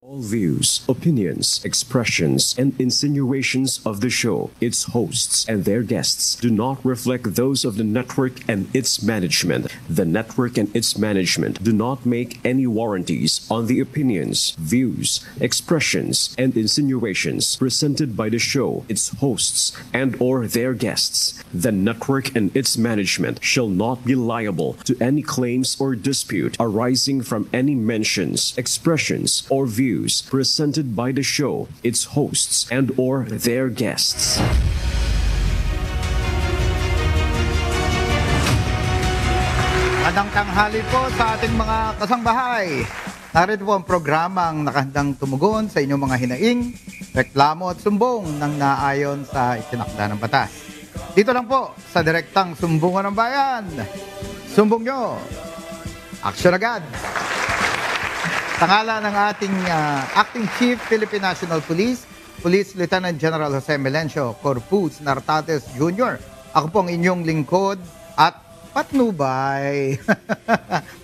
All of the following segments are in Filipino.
All views, opinions, expressions, and insinuations of the show, its hosts, and their guests do not reflect those of the network and its management. The network and its management do not make any warranties on the opinions, views, expressions, and insinuations presented by the show, its hosts, and/or their guests. The network and its management shall not be liable to any claims or dispute arising from any mentions, expressions, or views presented by the show, its hosts, and/or their guests. Magandang tanghali po sa ating mga kasangbahay. Narito po ang programang nakahandang tumugon sa inyong mga hinaing, reklamo at sumbong ng naayon sa itinakda ng batas. Dito lang po sa direktang Sumbungan ng Bayan. Sumbong nyo, aksyon agad! Sa ngala ng ating Acting Chief Philippine National Police, Police Lieutenant General Jose Melencio Corpus Nartates Jr., ako po ang inyong lingkod at patnubay.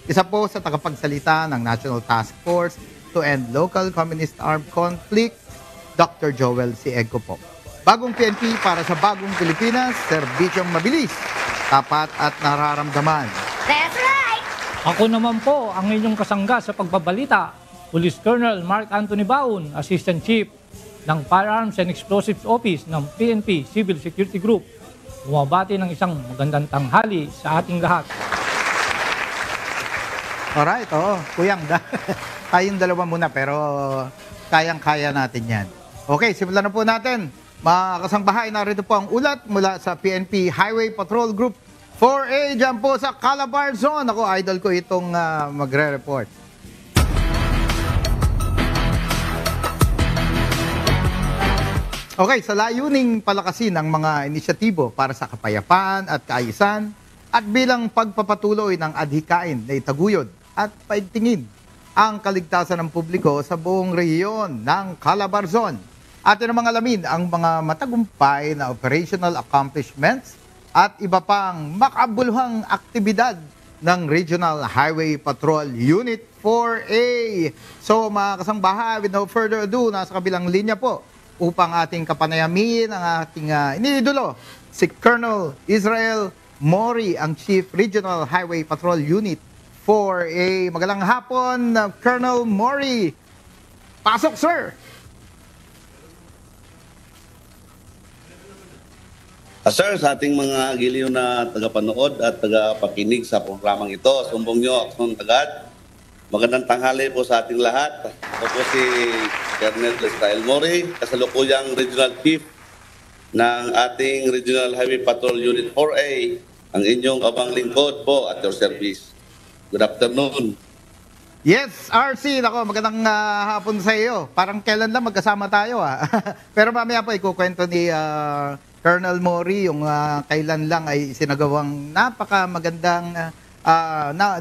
Isa po sa tagapagsalita ng National Task Force to End Local Communist Armed Conflict, Dr. Joel Siego po. Bagong PNP para sa bagong Pilipinas, serbisyong mabilis, tapat at nararamdaman. That's right! Ako naman po ang inyong kasangga sa pagbabalita, Police Colonel Mark Anthony Baon, Assistant Chief ng Firearms and Explosives Office ng PNP Civil Security Group. Bumabati ng isang magandang tanghali sa ating lahat. Alright, kuyang, tayong dalawa muna pero kayang-kaya natin yan. Okay, simulan na po natin. Mga kasangbahay, narito po ang ulat mula sa PNP Highway Patrol Group 4A dyan po sa Calabar Zone. Ako, idol ko itong magre-report. Okay, sa layuning palakasin ang mga inisyatibo para sa kapayapaan at kaayusan at bilang pagpapatuloy ng adhikain na itaguyod at paigtingin ang kaligtasan ng publiko sa buong rehiyon ng Calabar Zone. Atin namang alamin ang mga matagumpay na operational accomplishments at iba pang makabuluhang aktibidad ng Regional Highway Patrol Unit 4A. So mga kasangbahay, with no further ado, nasa kabilang linya po upang ating kapanayamin ang ating iniidolo, si Colonel Israel Mori, ang Chief Regional Highway Patrol Unit 4A. Magandang hapon, Colonel Mori. Pasok, sir! Sir, sa ating mga giliw na tagapanood at tagapakinig sa programang ito, sumbong nyo, aksyon agad. Magandang tanghali po sa ating lahat. Ako po si Colonel Israel Mori, kasalukuyang Regional Chief ng ating Regional Highway Patrol Unit 4A, ang inyong abang lingkod po at your service. Good afternoon. Yes, RC, ako, magandang hapon sa iyo. Parang kailan lang magkasama tayo. Pero mamaya po ikukwento ni Colonel Mori yung kailan lang ay sinagawang napakamagandang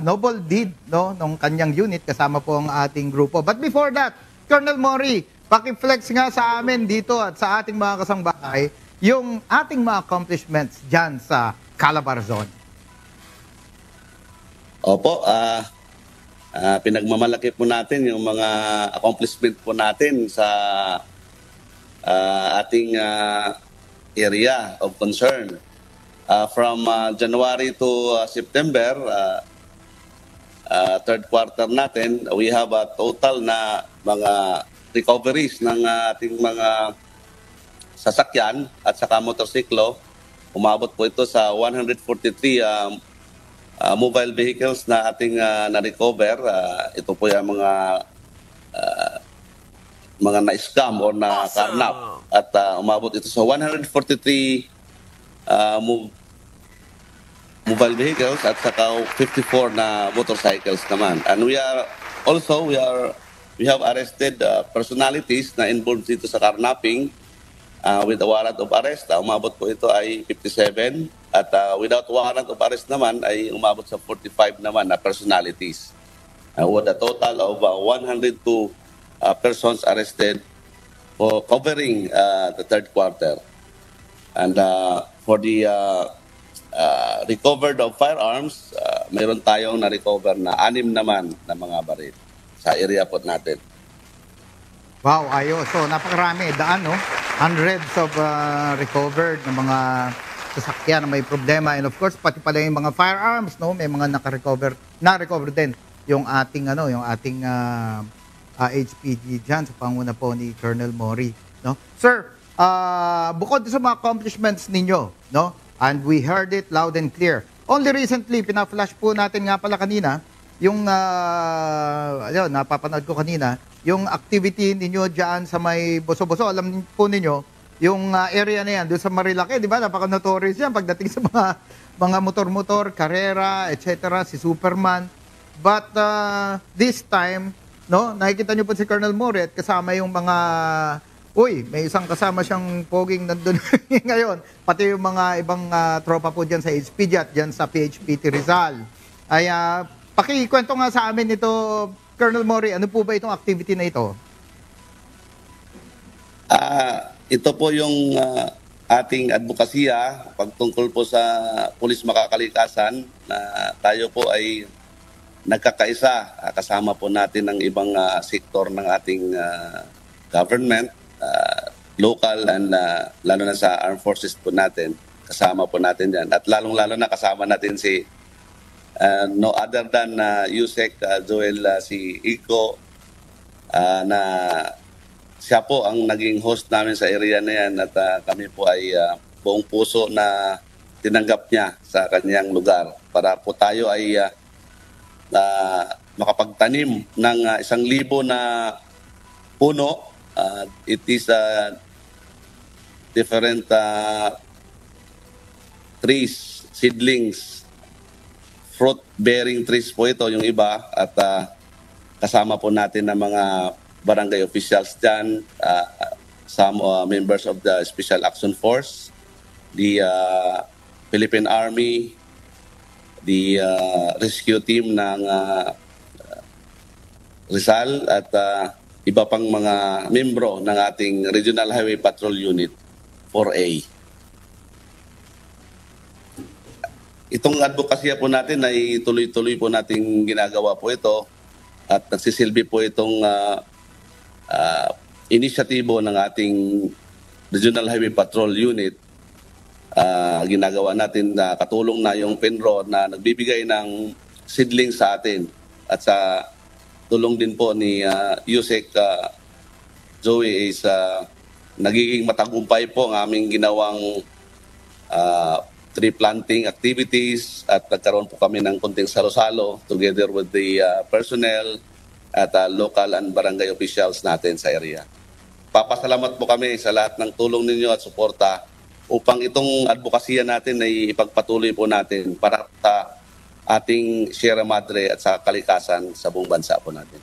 noble deed, no, ng kanyang unit kasama po ang ating grupo. But before that, Colonel Mori, paki-flex nga sa amin dito at sa ating mga kasangbahay yung ating mga accomplishments dyan sa Calabar Zone. Opo, pinagmamalaki po natin yung mga accomplishment po natin sa ating area of concern. From January to September, third quarter natin, we have a total na mga recoveries ng ating mga sasakyan at saka motorsiklo. Umabot po ito sa 143 mobile vehicles na ating na-recover. Ito po yung mga na-scam or na-carnap. At umabot ito sa 143 mobile vehicles at saka 54 na motorcycles naman. And we have arrested personalities na involved dito sa carnapping with a warrant of arrest. Umabot po ito ay 57 at without warrant of arrest naman ay umabot sa 45 naman na personalities. With a total of 102 persons arrested for covering the third quarter. And for the recovered of firearms, mayroon tayong na-recover na 6 naman na mga baril sa area po natin. Wow, ayos. So, napakarami. Daan, no? Hundreds of recovered na mga sasakyan na may problema. And of course, pati pala yung mga firearms, no? May mga na-recover din yung ating, HPG dyan sa panguna po ni Colonel Mori, no? Sir, bukod sa mga accomplishments ninyo, no? And we heard it loud and clear. Only recently, pina-flash po natin nga pala kanina, yung, napapanood ko kanina, yung activity ninyo dyan sa may Boso-Boso. Alam po ninyo, yung area na yan, doon sa Marilake, di ba? Napaka-notorious yan pagdating sa mga motor-motor, karera, etc., si Superman. But this time, no, nakikita nyo po si Colonel Mori at kasama yung mga, may isang kasama siyang poging nandun ngayon. Pati yung mga ibang tropa po dyan sa HPG at dyan sa PHPT Rizal. Ay, pakikwento nga sa amin ito, Colonel Mori, ano po ba itong activity na ito? Ito po yung ating advokasya pagtungkol po sa pulis makakalikasan na tayo po ay nagkakaisa. Kasama po natin ang ibang sektor ng ating government, local and lalo na sa armed forces po natin. Kasama po natin yan. At lalong-lalo na kasama natin si no other than Yusek Joel si Iko na siya po ang naging host namin sa area na yan at kami po ay buong puso na tinanggap niya sa kanyang lugar para po tayo ay makapagtanim ng 1,000 na puno. It is different trees, seedlings, fruit-bearing trees po ito yung iba at kasama po natin ng mga barangay officials dyan, some members of the Special Action Force, the Philippine Army, the rescue team ng Rizal at iba pang mga membro ng ating Regional Highway Patrol Unit 4A. Itong advokasya po natin ay tuloy-tuloy po nating ginagawa po ito at nagsisilbi po itong inisyatibo ng ating Regional Highway Patrol Unit. Ginagawa natin na katulong na yung PENRO na nagbibigay ng seedling sa atin at sa tulong din po ni Yusek Joey is nagiging matagumpay po ang aming ginawang tree planting activities at nagkaroon po kami ng kunting salo-salo together with the personnel at local and barangay officials natin sa area. Papasalamat po kami sa lahat ng tulong ninyo at suporta upang itong advokasya natin ay ipagpatuloy po natin para sa ating Sierra Madre at sa kalikasan sa buong bansa po natin.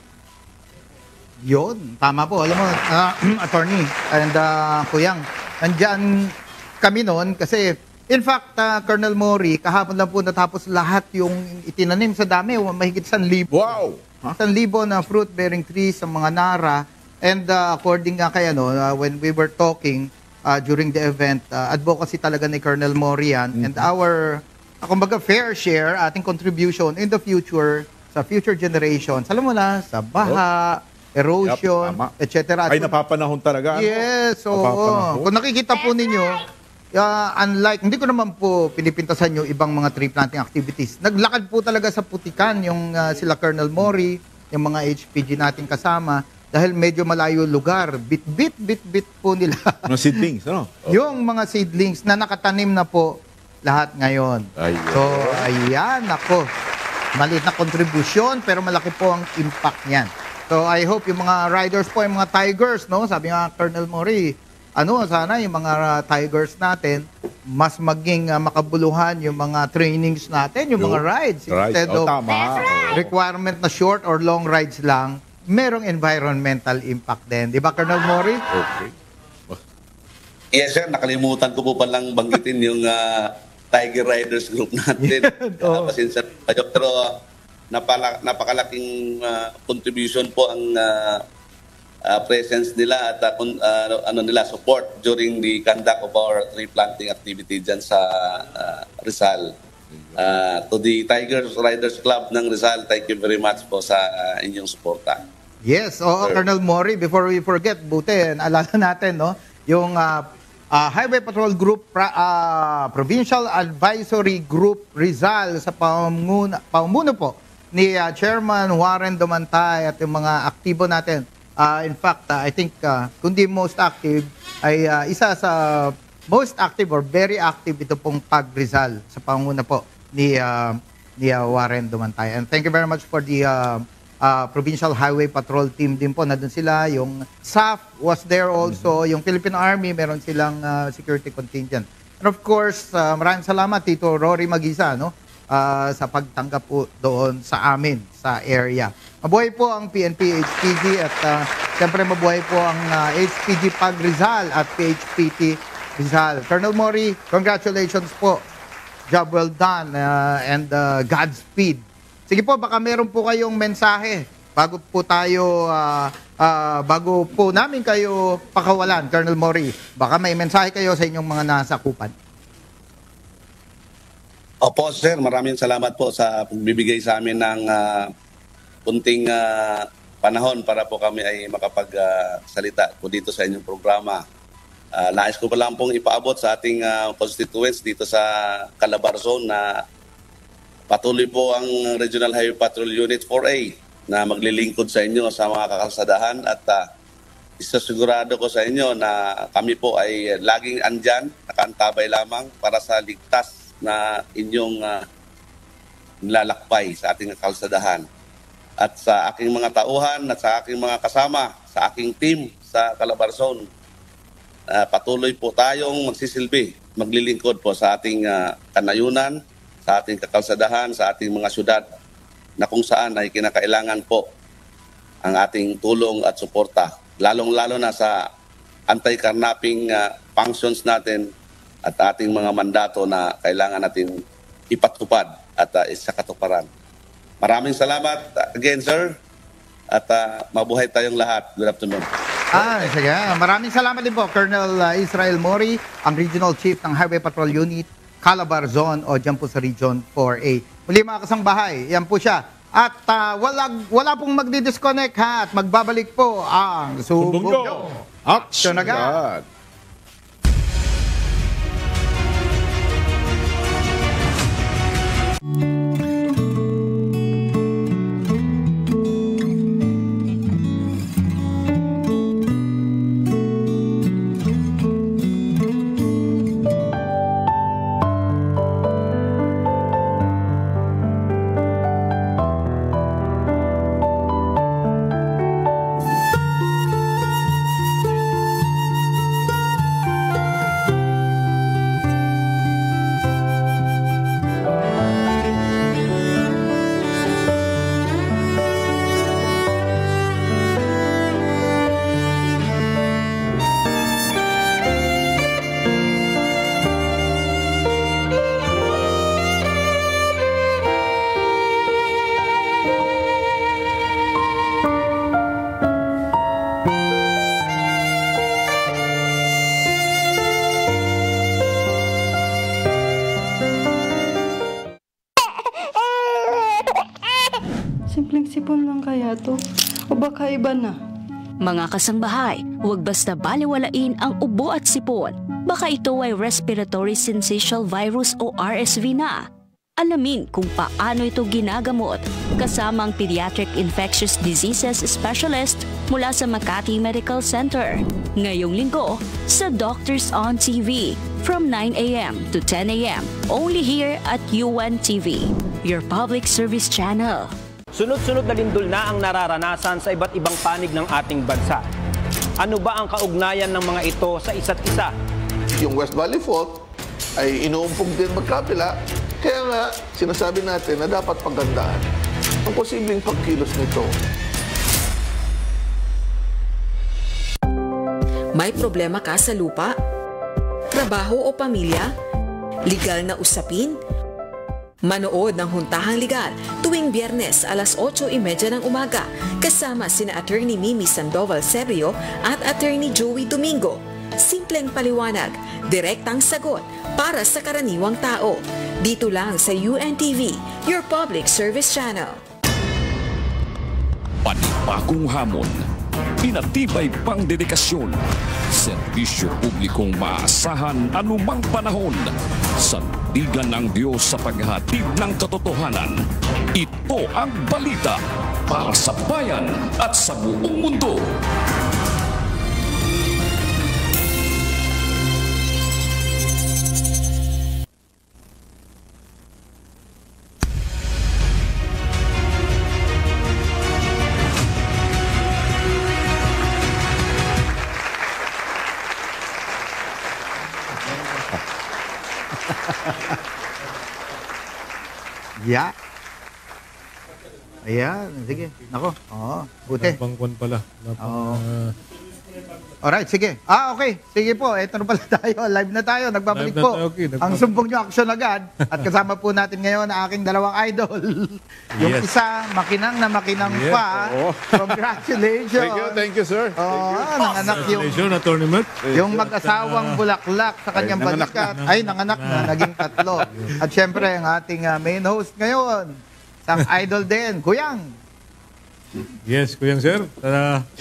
Yun, tama po. Alam mo, attorney and Kuyang, nandyan kami noon kasi in fact, Colonel Mori, kahapon lang po natapos lahat yung itinanim sa dami, mahigit 1,000. Wow! 1,000 na fruit-bearing trees sa mga Nara. And according nga kay when we were talking during the event, advocacy talaga ni Colonel Mori yan. And our, kumbaga, fair share, ating contribution in the future, sa future generations. Alam mo na, sa baha, erosion, etc. Ay, napapanahon talaga. Yes, oo. Kung nakikita po ninyo, unlike, hindi ko naman po pinipintasan yung ibang mga tree planting activities. Naglakad po talaga sa putikan yung sila Colonel Mori, yung mga HPG natin kasama, dahil medyo malayo lugar. Bit po nila. Mga seedlings, ano? Yung mga seedlings na nakatanim na po lahat ngayon. Ayun. So, ayan, ako. Maliit na kontribusyon, pero malaki po ang impact niyan. So, I hope yung mga riders po, yung mga Tigers, no? Sabi nga Colonel Mori, sana yung mga Tigers natin, mas maging makabuluhan yung mga trainings natin, yung mga rides. Instead of requirement na short or long rides lang, merong environmental impact din. Di ba, Colonel Mori? Okay. Yes, sir. Nakalimutan ko po palang banggitin yung Tiger Riders group natin. Pasensya kayo. Pero napakalaking contribution po ang presence nila at support during the conduct of our tree planting activity dyan sa Rizal. To the Tiger Riders Club ng Rizal, thank you very much po sa inyong suporta. Yes, Colonel Mori, before we forget, buti, alala natin, no, yung Highway Patrol Group, Provincial Advisory Group Rizal sa pamumuno po ni Chairman Warren Dumantay at yung mga aktibo natin. In fact, I think kundi most active ay isa sa most active or very active ito pong Pag Rizal sa pamumuno po ni Warren Dumantay. And thank you very much for the Provincial Highway Patrol team din po. Nandun sila. Yung SAF was there also. Yung Philippine Army, meron silang security contingent. And of course, maraming salamat Tito Rory Magisa, no? Sa pagtanggap po doon sa amin, sa area. Mabuhay po ang PNP HPG at siyempre mabuhay po ang HPG Pag Rizal at PHPT Rizal. Colonel Mori, congratulations po. Job well done and Godspeed. Sige po, baka meron po kayong mensahe bago po tayo, bago po namin kayo pakawalan, Colonel Mori. Baka may mensahe kayo sa inyong mga nasakupan. Opo, sir. Maraming salamat po sa pagbibigay sa amin ng kunting panahon para po kami ay makapagsalita po dito sa inyong programa. Nais ko pa lang pong ipaabot sa ating constituents dito sa Calabarzon na patuloy po ang Regional Highway Patrol Unit 4A na maglilingkod sa inyo sa mga kakalsadahan at isasigurado ko sa inyo na kami po ay laging andyan, nakaantabay lamang para sa ligtas na inyong nilalakbay sa ating kalsadahan. At sa aking mga tauhan at sa aking mga kasama, sa aking team sa Calabarzon, patuloy po tayong magsisilbi, maglilingkod po sa ating kanayunan, sa ating kakalsadahan, sa ating mga syudad na kung saan ay kinakailangan po ang ating tulong at suporta. Lalong-lalo na sa anti-carnapping functions natin at ating mga mandato na kailangan natin ipatupad at isakatuparan. Maraming salamat again, sir. At mabuhay tayong lahat. Good afternoon. Sige. Maraming salamat din po, Colonel Israel Mori, ang Regional Chief ng Highway Patrol Unit, Calabarzon o dyan po sa Region 4A. Muli mga kasangbahay, yan po siya. At wala pong magdi-disconnect ha at magbabalik po ang Sumbong Action agad. Simpleng sipon lang kaya to? O baka iba na? Mga kasangbahay, huwag basta baliwalain ang ubo at sipon. Baka ito ay respiratory syncytial virus o RSV na. Alamin kung paano ito ginagamot kasama ang Pediatric Infectious Diseases Specialist mula sa Makati Medical Center. Ngayong linggo sa Doctors on TV from 9 a.m. to 10 a.m. only here at UNTV, your public service channel. Sunod-sunod na lindol na ang nararanasan sa iba't ibang panig ng ating bansa. Ano ba ang kaugnayan ng mga ito sa isa't isa? Yung West Valley Fault ay inuumpog din magkapila. Kaya nga, sinasabi natin na dapat pagandaan ang posibleng pagkilos nito. May problema ka sa lupa? Trabaho o pamilya? Legal na usapin? Manood ng Huntahang Legal tuwing Biyernes alas 8:30 ng umaga kasama sina Attorney Mimi Sandoval Serio at Attorney Joey Domingo. Simpleng paliwanag, direktang sagot para sa karaniwang tao. Dito lang sa UNTV, your public service channel. Panibagong hamon, pinatibay pang dedikasyon, serbisyo publikong maasahan anumang panahon, sandigan ng Diyos sa paghatid ng katotohanan. Ito ang balita para sa bayan at sa buong mundo. Yeah. Ayan, sige. Nako. Oo, buti. Pangkwan pala. Alright, sige. Okay. Sige po, eto na pala tayo. Live na tayo. Nagbabalik Live na po. tayo, okay. Ang sumbong nyo, action agad. At kasama po natin ngayon ang aking dalawang idol. Yung Yes. isa, makinang na makinang Yes. pa. Oo. Congratulations. Thank you, sir. Nanganak yung, Congratulations, tournament. yung mag-asawang bulaklak sa kanyang nanganak balikat. Ay, nanganak na. Naging tatlo. At syempre, ang ating main host ngayon, isang idol din, Kuyang. Yes, Kuyang sir.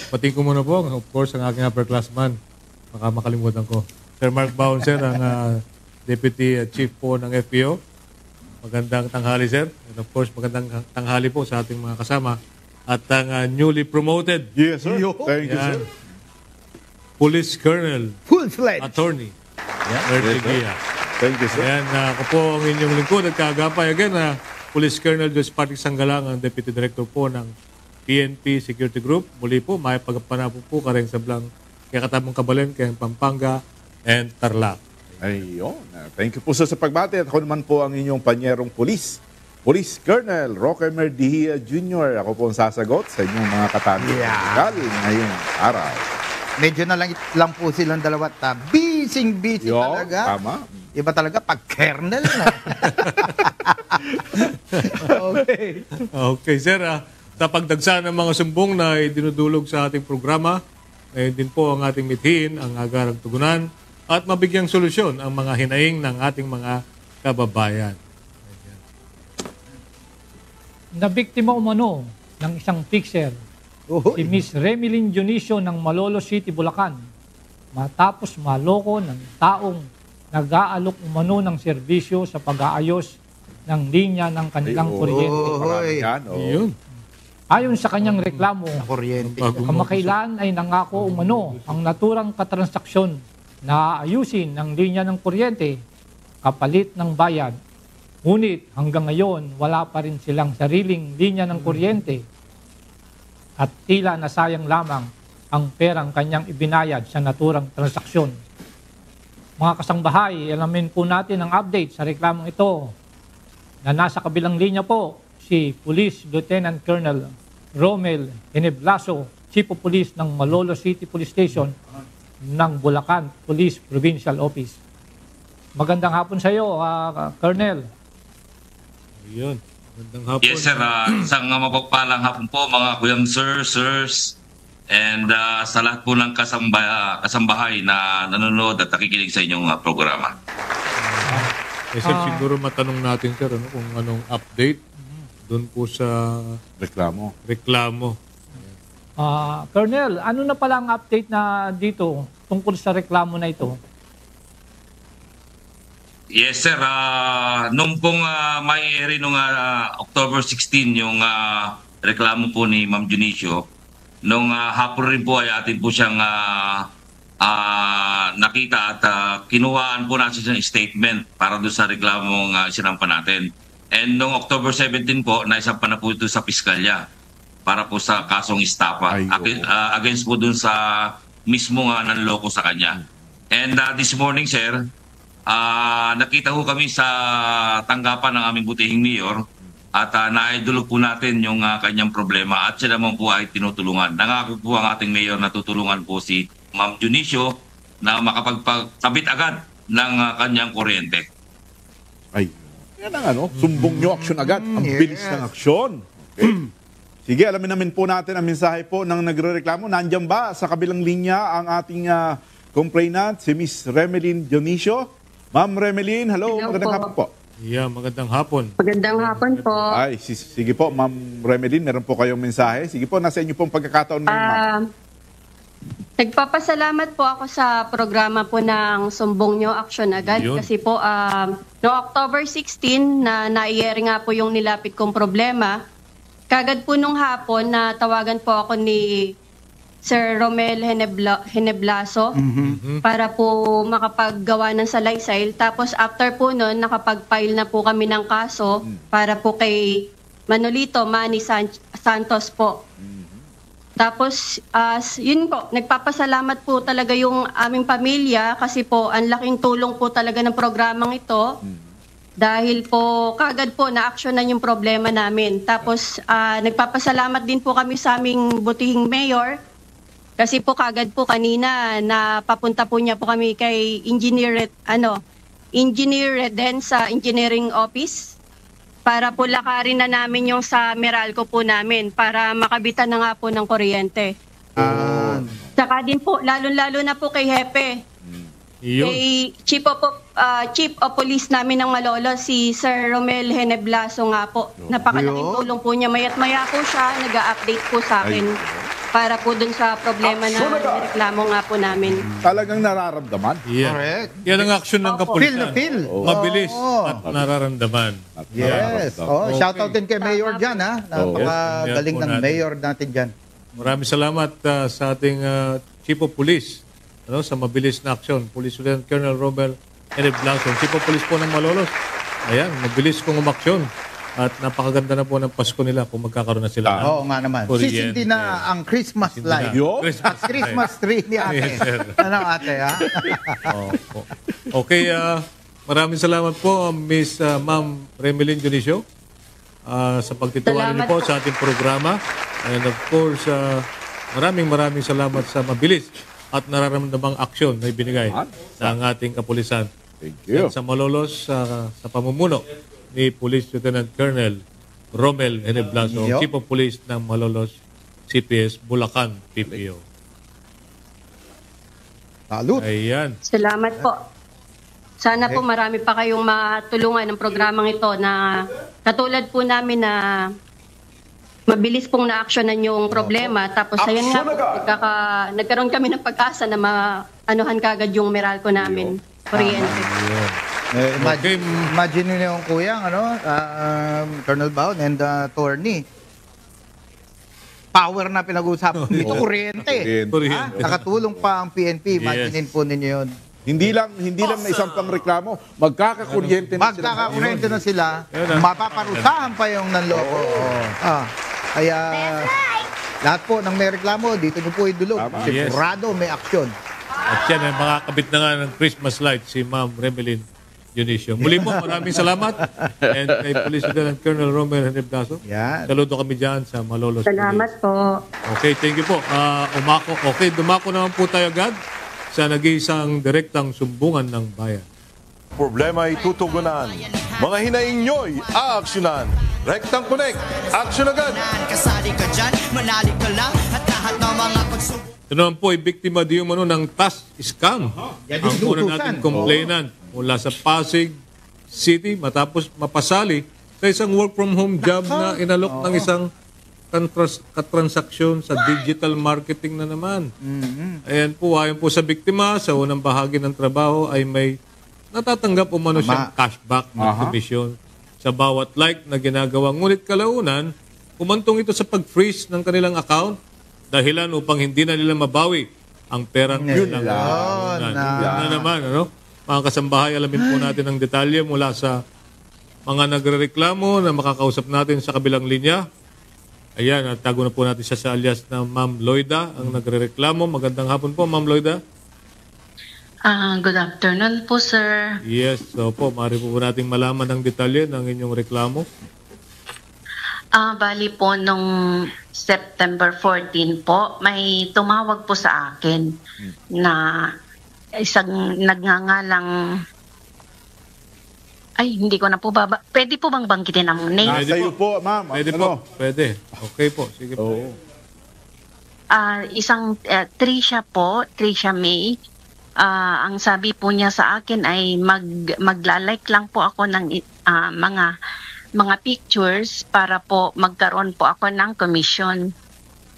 Pating ko muna po, of course, ang aking upperclassman. Baka makalimutan ko. Sir Mark Baon, sir, ang Deputy Chief po ng FPO. Magandang tanghali, sir. And of course, magandang tanghali po sa ating mga kasama. At ang newly promoted. Yes, sir. Thank you, sir. Police Colonel. Full-fledged. Attorney. Yes, sir. Thank you, sir. Ayan, ako po ang inyong lingkod at kaagapay. Again, Police Colonel Jose Patrick Sanggalang, ang Deputy Director po ng PNP Security Group. Muli po, may pagpanapo po kareng sablang kaya katamang Kabalen, kaya Pampanga, and Tarlac. Ayun. Thank you po sir sa pagbati. At ako naman po ang inyong panyerong pulis. Police Colonel Roque Merdihia Jr. Ako po ang sasagot sa inyong mga katanungan ngayong araw. Medyo na lang po silang dalawa. Busy talaga. Tama. Iba talaga pag kernel na. Okay. Okay, sir. Sa pagdagsa ng mga sumbong na dinudulog sa ating programa, ngayon din po ang ating mithiin, ang agarang tugunan, at mabigyang solusyon ang mga hinaing ng ating mga kababayan. Nabiktima umano ng isang fixer, si Miss Remilyn Dionisio ng Malolos City, Bulacan, matapos maloko ng taong nag-aalok umano ng serbisyo sa pag-aayos ng linya ng kanilang kuryente. Yun. Ayon sa kanyang reklamo, Kuryente. kamakailan ay nangako umano ang naturang katransaksyon na ayusin ng linya ng kuryente kapalit ng bayad. Ngunit hanggang ngayon, wala pa rin silang sariling linya ng kuryente at tila nasayang lamang ang perang kanyang ibinayad sa naturang transaksyon. Mga kasangbahay, alamin po natin ang update sa reklamong ito na nasa kabilang linya po si Police Lieutenant Colonel Romel Eneblaso, Chief of Police ng Malolos City Police Station ng Bulacan Police Provincial Office. Magandang hapon sa iyo, Colonel. Yun. Magandang hapon. Yes, sir. Isang mapagpalang hapon po, mga kuyang sirs, and sa lahat po ng kasambahay na nanonood at nakikinig sa inyong programa. Sir, siguro matanong natin, sir, kung anong update doon po sa reklamo. Colonel, ano na pala ang update na dito tungkol sa reklamo na ito? Yes, sir. Nung pong may eri nung October 16 yung reklamo po ni Ma'am Dionisio, nung hapon rin po ay atin po siyang nakita at kinuhaan po natin siyang statement para doon sa reklamong isinampan natin. And noong October 17 po, naisampan na po ito sa piskalya para po sa kasong estafa. Against po doon sa mismo nanloko sa kanya. And this morning, sir, nakita ko kami sa tanggapan ng aming butihing mayor at naidulog po natin yung kanyang problema at siya naman po ay tinutulungan. Nangako po ang ating mayor na tutulungan po si Ma'am Dionisio na makapagpagtabit agad ng kanyang kuryente. Ay, yan ang sumbong nyo, aksyon agad. Ang bilis ng aksyon. Okay. Sige, alamin namin po natin ang mensahe po ng nagre-reklamo. Nandiyan ba sa kabilang linya ang ating complainant, si Miss Remilyn Dionisio? Ma'am Remilyn, hello. Magandang hapon po. Yeah, magandang hapon. Magandang hapon po. Ay, sige po, Ma'am Remelin, meron po kayong mensahe. Sige po, nasa inyo pong pagkakataon ngayon, ma'am. Nagpapasalamat po ako sa programa po ng Sumbong Nyo Action Agad. Yun. Kasi po, no October 16 na naiyeri nga po yung nilapit kong problema, kagad po nung hapon na tawagan po ako ni Sir Romel Heneblaso para po makapaggawa ng salaysay. Tapos after po nun, nakapag-file na po kami ng kaso para po kay Manolito Manny Santos po. Tapos, yun po, nagpapasalamat po talaga yung aming pamilya kasi po ang laking tulong po talaga ng programang ito dahil po kagad po na-actionan yung problema namin. Tapos, nagpapasalamat din po kami sa aming butihing mayor kasi po kagad po kanina na papunta po niya po kami kay Engineer Reden sa Engineering Office para po lakarin na namin yung sa Meralco po namin para makabitan na nga po ng kuryente. Saka din po, lalo-lalo na po kay Hepe. Kay Chief of Police namin ng Malolos, si Sir Romel Heneblaso nga po. Napakalaking tulong po niya. Maya't maya po siya, nag-a-update po sa akin para po dun sa problema na reklamo nga po namin. Talagang nararamdaman. Yeah. Correct. Yan ang action ng kapulisan. Feel na feel. Mabilis at nararamdaman. Yes. Shoutout din kay Mayor dyan, ha? Napakagaling ng Mayor natin dyan. Maraming salamat sa ating Chief of Police sa mabilis na action. Police Lieutenant Colonel Romel Heneblaso, Chief of Police po ng Malolos. Ayan, mabilis pong umaksyon. At napakaganda na po ng Pasko nila kung magkakaroon na sila. Oo nga naman. Sisindi na ang Christmas light. At Christmas tree ni ate. Yes, sir. Ano ate, ha? Okay, maraming salamat po, Miss Ma'am Remelin Dionisio, sa pagtitiwala niyo po sa ating programa. And of course, maraming salamat sa mabilis at nararamdamang aksyon na ibinigay ng ating kapulisan. Thank you. Sa Malolos, sa pamumuno ni Police Lieutenant Colonel Romel Heneblaso, Chief of Police ng Malolos CPS, Bulacan, PPO. Salud. Ayan. Salamat po. Sana po marami pa kayong matulungan ng programang ito na katulad po namin na mabilis pong na-actionan yung problema. Tapos ayun nga po, nagkaroon kami ng pagkasa na maanuhan kagad yung Meralco namin. Kuryente. Imagine nyo yung kuyang, Colonel Baon and attorney. Power na pinag-uusapan dito, kuryente. Nakatulong pa ang PNP. Imagine po ninyo yun. Hindi lang na isang pangreklamo, magkakakuryente na sila. Magkakakuryente na sila. Mapaparusahan pa yung nanloko. Kaya lahat po ng may reklamo, dito nyo po idulog. Sigurado may aksyon. At yan, makakabit na nga ng Christmas light si Ma'am Remelin Dionisio. Muli po, maraming salamat. And kay Police Lieutenant Colonel Romel Heneblaso. Saludo kami dyan sa Malolos. Salamat po. Okay, thank you po. Dumako naman po tayo agad sa nag-iisang direktang sumbungan ng bayan. Problema ay tutugunan. Mga hinaing nyo'y aaksyonan. Rectang Connect, aksyon agad. Kasali ka dyan, manali ka lang at lahat ng mga pagsubok. Ito naman po ay biktima di umano ng TAS scam. Ang una natin complainant mula sa Pasig City matapos mapasali sa isang work from home job na inalok ng isang katransaksyon sa digital marketing na naman. Ayan po, ayon po sa biktima, sa unang bahagi ng trabaho ay may natatanggap umano siyang cashback na komisyon sa bawat like na ginagawa. Ngunit kalaunan, umantong ito sa pag-freeze ng kanilang account dahilan upang hindi na nila mabawi ang perang yun ng na naman, mga kasambahay, alamin po natin ang detalye mula sa mga nagrereklamo na makakausap natin sa kabilang linya. Ayan, tago na po natin siya sa alias na Ma'am Loida, ang nagrereklamo. Magandang hapon po, Ma'am Loida. Good afternoon po, sir. Yes, so po, maaari po nating malaman ang detalye ng inyong reklamo. Bali po, nung September 14 po, may tumawag po sa akin na isang nagngangalang... Ay, hindi ko na po pwede po bang banggitin ang name? Sa'yo po, ma'am. Pwede po. Pwede. Okay po. Sige po. Isang Tricia po, Tricia May. ang sabi po niya sa akin ay magla-like lang po ako ng mga pictures para po magkaroon po ako ng commission.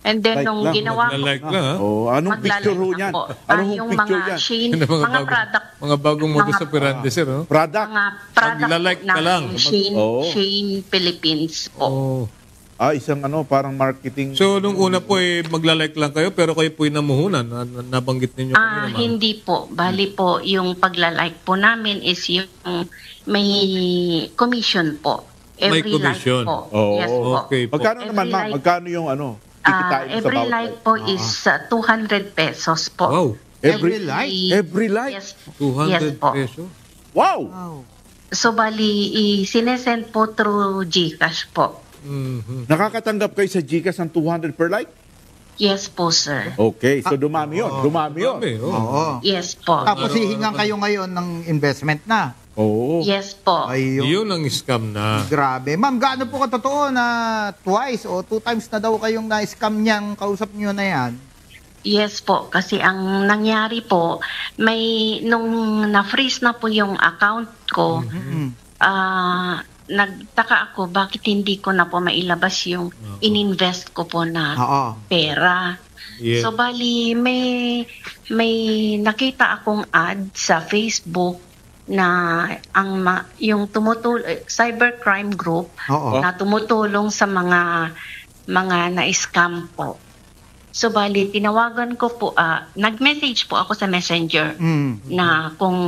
And then, Like nung lang, ginawa ko, Like lang, ha? Anong picture ho yan? Anong yung picture mga yan? Shane, mga product, Mga bagong modus operandi, sir. Oh. Product? mga product Magla-like ka ng lang. Shane Philippines po. Oh. Isang parang marketing. So, nung una po, magla-like lang kayo, pero kayo po namuhunan. Nabanggit ninyo kanina, ma'am. Hindi po. Bali po, yung pagla-like po namin is yung may commission po. May Every commission. like po. Oo. Yes po. Okay po. Magkano naman, ma'am? like- Magkano yung kikitain mo sa Every bawat like po is 200 pesos po. Wow. Every like? Every like? Yes, 200 yes po. peso? Wow! So bali, sinesend po through GCash po. Nakakatanggap kayo sa GCash ng 200 per like? Yes po, sir. Okay, so dumami yun. Dumami yun. Oo. Yes po. Tapos hihingan kayo ngayon ng investment na. Oo. Yes po. Ayun. Yun ang scam na. Grabe. Ma'am, gaano po katotoo na twice o 2 times na daw kayong na-scam niyang kausap niyo na yan? Yes po, kasi ang nangyari po, nung na-freeze na po yung account ko, nagtaka ako bakit hindi ko na po mailabas yung ininvest ko po na pera. Yeah. So bali, may nakita akong ad sa Facebook na yung cybercrime group na tumutulong sa mga na-scam po. So bali, tinawagan ko po, nag-message po ako sa Messenger na kung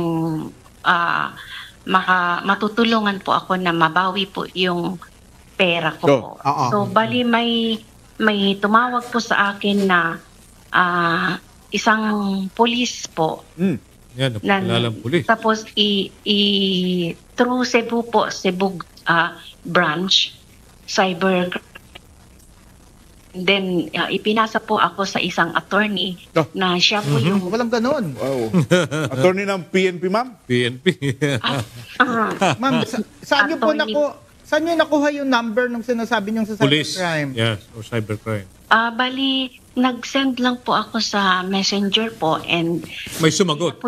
matutulungan po ako na mabawi po yung pera ko po. So bali, may tumawag po sa akin na isang police po. Yan, napakilalang pulis. Tapos through Cebu po, Cebu branch, cyber. Then ipinasa po ako sa isang attorney na siya po yung... Walang ganun. Wow. Attorney ng PNP, ma'am? PNP. Ma'am, saan niyo po saan niyo nakuha yung number nung sinasabi niyo sa Police. cybercrime? Yes, o cybercrime. Bali, nag-send lang po ako sa Messenger po and... May sumagot?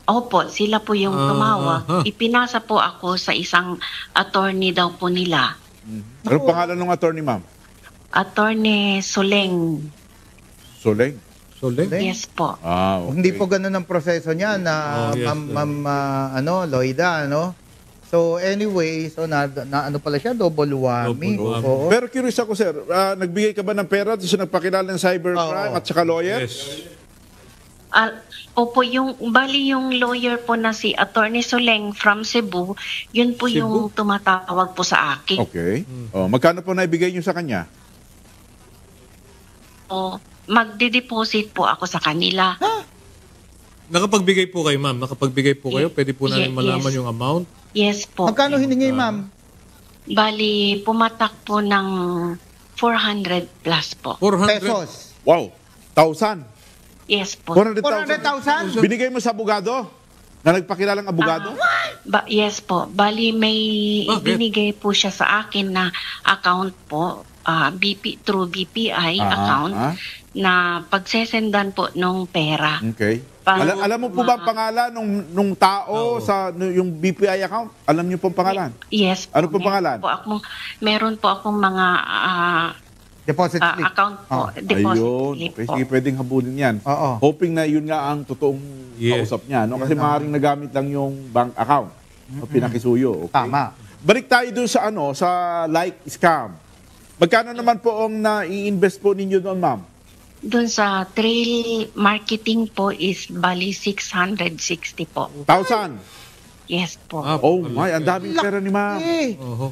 Opo, sila po yung tumawag. Ipinasa po ako sa isang attorney daw po nila. Anong pangalan ng attorney, ma'am? Attorney Soleng. Soleng? Soleng? Yes po. Okay. Hindi po ganun ang proseso niya na Ma'am Loida, no? So anyway, na ano pala siya, double whammy. Oo. Pero curious ako, sir, nagbigay ka ba ng pera sa nagpakilala ng cybercrime at saka lawyer? Yes. Opo, yung lawyer po na si Attorney Soleng from Cebu, yun po yung tumatawag po sa akin. Okay. Magkano po naibigay niyo sa kanya? Magde-deposit po ako sa kanila. Nakapagbigay po kayo, ma'am? Nakapagbigay po kayo? Pwede po namin malaman yung amount? Yes po. Magkano hiningi, ma'am? Bali, pumatak po ng 400 plus po. 400 pesos. Wow. 1,000? Yes po. 400,000? Binigay mo sa abogado? Na nagpakilalang abogado? Yes po. Bali, may binigay po siya sa akin na account po, through BPI account, na pagsesendan po nung pera. Okay. Alam mo po ba ang pangalan nung tao sa yung BPI account? Alam niyo po ang pangalan? Yes po. Ano po pangalan? Meron po akong mga deposit slip. Account po. Deposit slip Okay, po. sige, pwedeng habulin yan. Hoping na yun nga ang totoong kausap niya. No? Kasi maaaring nagamit lang yung bank account. Pinakisuyo. Okay? Tama. Balik tayo dun sa sa like scam. Magkano naman po ang na-i-invest po ninyo doon, ma'am? Doon sa trail marketing po is bali 660 po. 1,000? Yes po. Oh my, ang daming pera ni ma'am.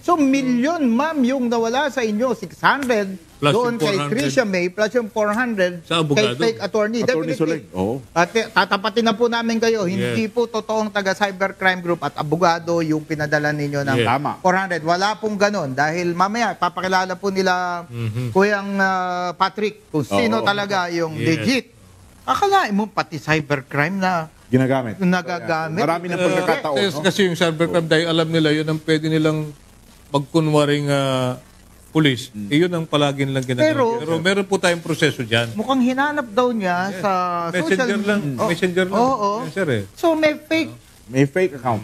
So, milyon, ma'am, yung nawala sa inyo, 600. Plus Doon yung kay 400. Tricia May, plus yung 400 Sa abogado. kay fake attorney. Attorney Definitely. Soleng. At tatapatin na po namin kayo. Hindi po totoong taga-cybercrime group at abogado yung pinadala ninyo ng Tama. 400. Wala pong ganon. Dahil mamaya, papakilala po nila Kuyang Patrick kung sino talaga yung legit. Akalain mo pati cybercrime na nagagamit. Marami ng pagkakataon. Kasi yung cybercrime, dahil alam nila, yun ang pwede nilang magkunwaring police, iyon ang palagi nilang ginagawa. Pero meron po tayong proseso dyan. Mukhang hinanap daw niya sa Messenger social... lang. Messenger lang. Oo. Sir, eh. So may fake May fake account.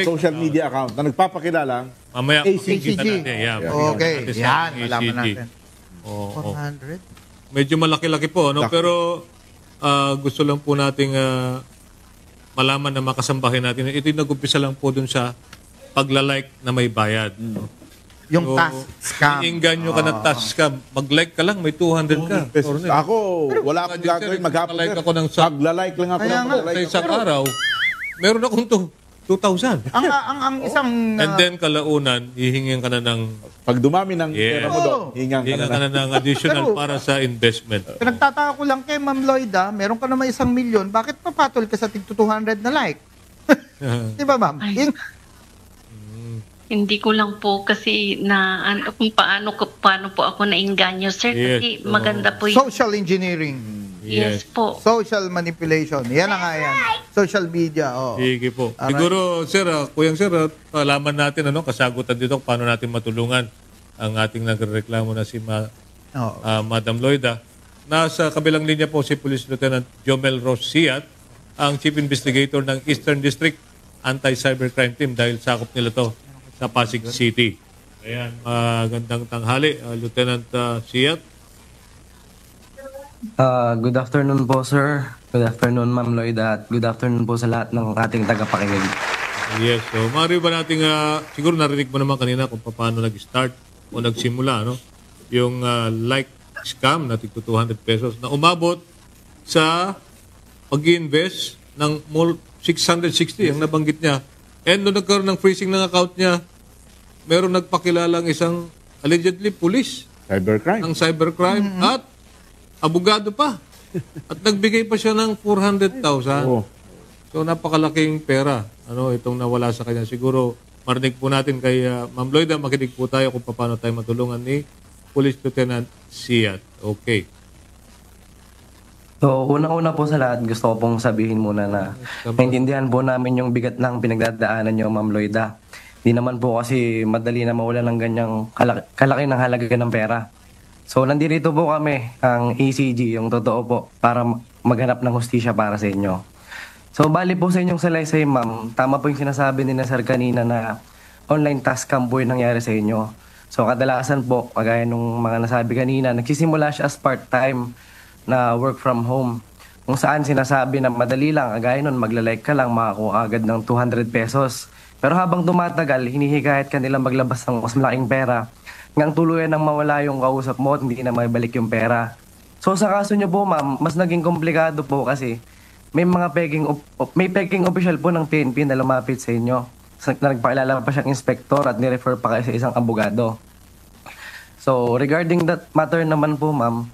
Social media account na nagpapakilalang mamaya ACG. kita natin. Yeah, Okay. natin sa Yan. ACG. Malaman natin. Oo. 400? Medyo malaki-laki po, no? Pero gusto lang po nating malaman na makasambahin natin. Ito yung nag-umpisa lang po dun sa pagla-like na may bayad. Yung task scam. Iinganyo ka ng task scam. Mag-like ka lang, may 200 ka. Ako, wala akong gagawin maghapon. Pagla-like lang ako. Sa isang araw, meron akong 2,000. Ang isang... And then kalaunan, hihingin ka na ng... Pag dumami ng pera mo doon, hihingan ka na ng additional para sa investment. Pinagtataka ko lang kay Ma'am Lloyda, meron ka naman 1 milyon, bakit papatol ka sa tig 200 na like? Di ba, ma'am? Hindi ko lang po kasi na kung paano po ako nainganyo, sir. Kasi maganda po yung... Social engineering. Yes po. Social manipulation. Yan na nga yan. Social media. Sige po. Siguro, sir, kuyang sir, alaman natin kasagutan dito paano natin matulungan ang ating nagreklamo na si Madam Lloyda. Nasa kabilang linya po si Police Lieutenant Jomel Rosiat, ang Chief Investigator ng Eastern District Anti-Cybercrime Team dahil sakop nila to sa Pasig City. Ayan, gandang tanghali, Lieutenant Siat. Good afternoon po, sir. Good afternoon, Ma'am Lloyda. At good afternoon po sa lahat ng ating tagapakinig. Yes. So, maaari ba nating, siguro narinig mo naman kanina kung paano nag-start o nagsimula, yung like scam na tigto 200 pesos na umabot sa pag-i-invest ng 660 ang nabanggit niya. And nung nagkaroon ng freezing ng account niya, meron nagpakilalang isang allegedly police. Cybercrime. Ang cybercrime at abogado pa. At nagbigay pa siya ng 400,000. So napakalaking pera. Itong nawala sa kanya. Siguro marinig po natin kay Ma'am Lloyda, makinig po tayo kung paano tayo matulungan ni Police Lieutenant Siat. Okay. So, unang-una po sa lahat, gusto ko pong sabihin muna na maintindihan po namin yung bigat ng pinagdadaanan niyo, Ma'am Lloyda. Di naman po kasi madali na mawala ng ganyang kalaki ng halaga ng pera. So, nandito po kami, ang ACG, yung totoo po, para maghanap ng hustisya para sa inyo. So, bali po sa inyong salaysay, ma'am, tama po yung sinasabi ni na Sir kanina na online task scam po yung nangyari sa inyo. So, kadalasan po, kagaya nung mga nasabi kanina, nagsisimula siya as part-time na work from home. Kung saan sinasabi na madali lang, kagaya nun, magla-like ka lang, makakuha agad ng 200 pesos. Pero habang tumatagal, hinihikayat ka nilang maglabas ng mas malaking pera. Ngang tuluyan nang mawala yung kausap mo at hindi na maibalik yung pera. So sa kaso nyo po, ma'am, mas naging komplikado po kasi may mga peking official po ng PNP na lumapit sa inyo. Na nagpakilala pa siyang inspektor at nirefer pa kayo sa isang abogado. So regarding that matter naman po, ma'am,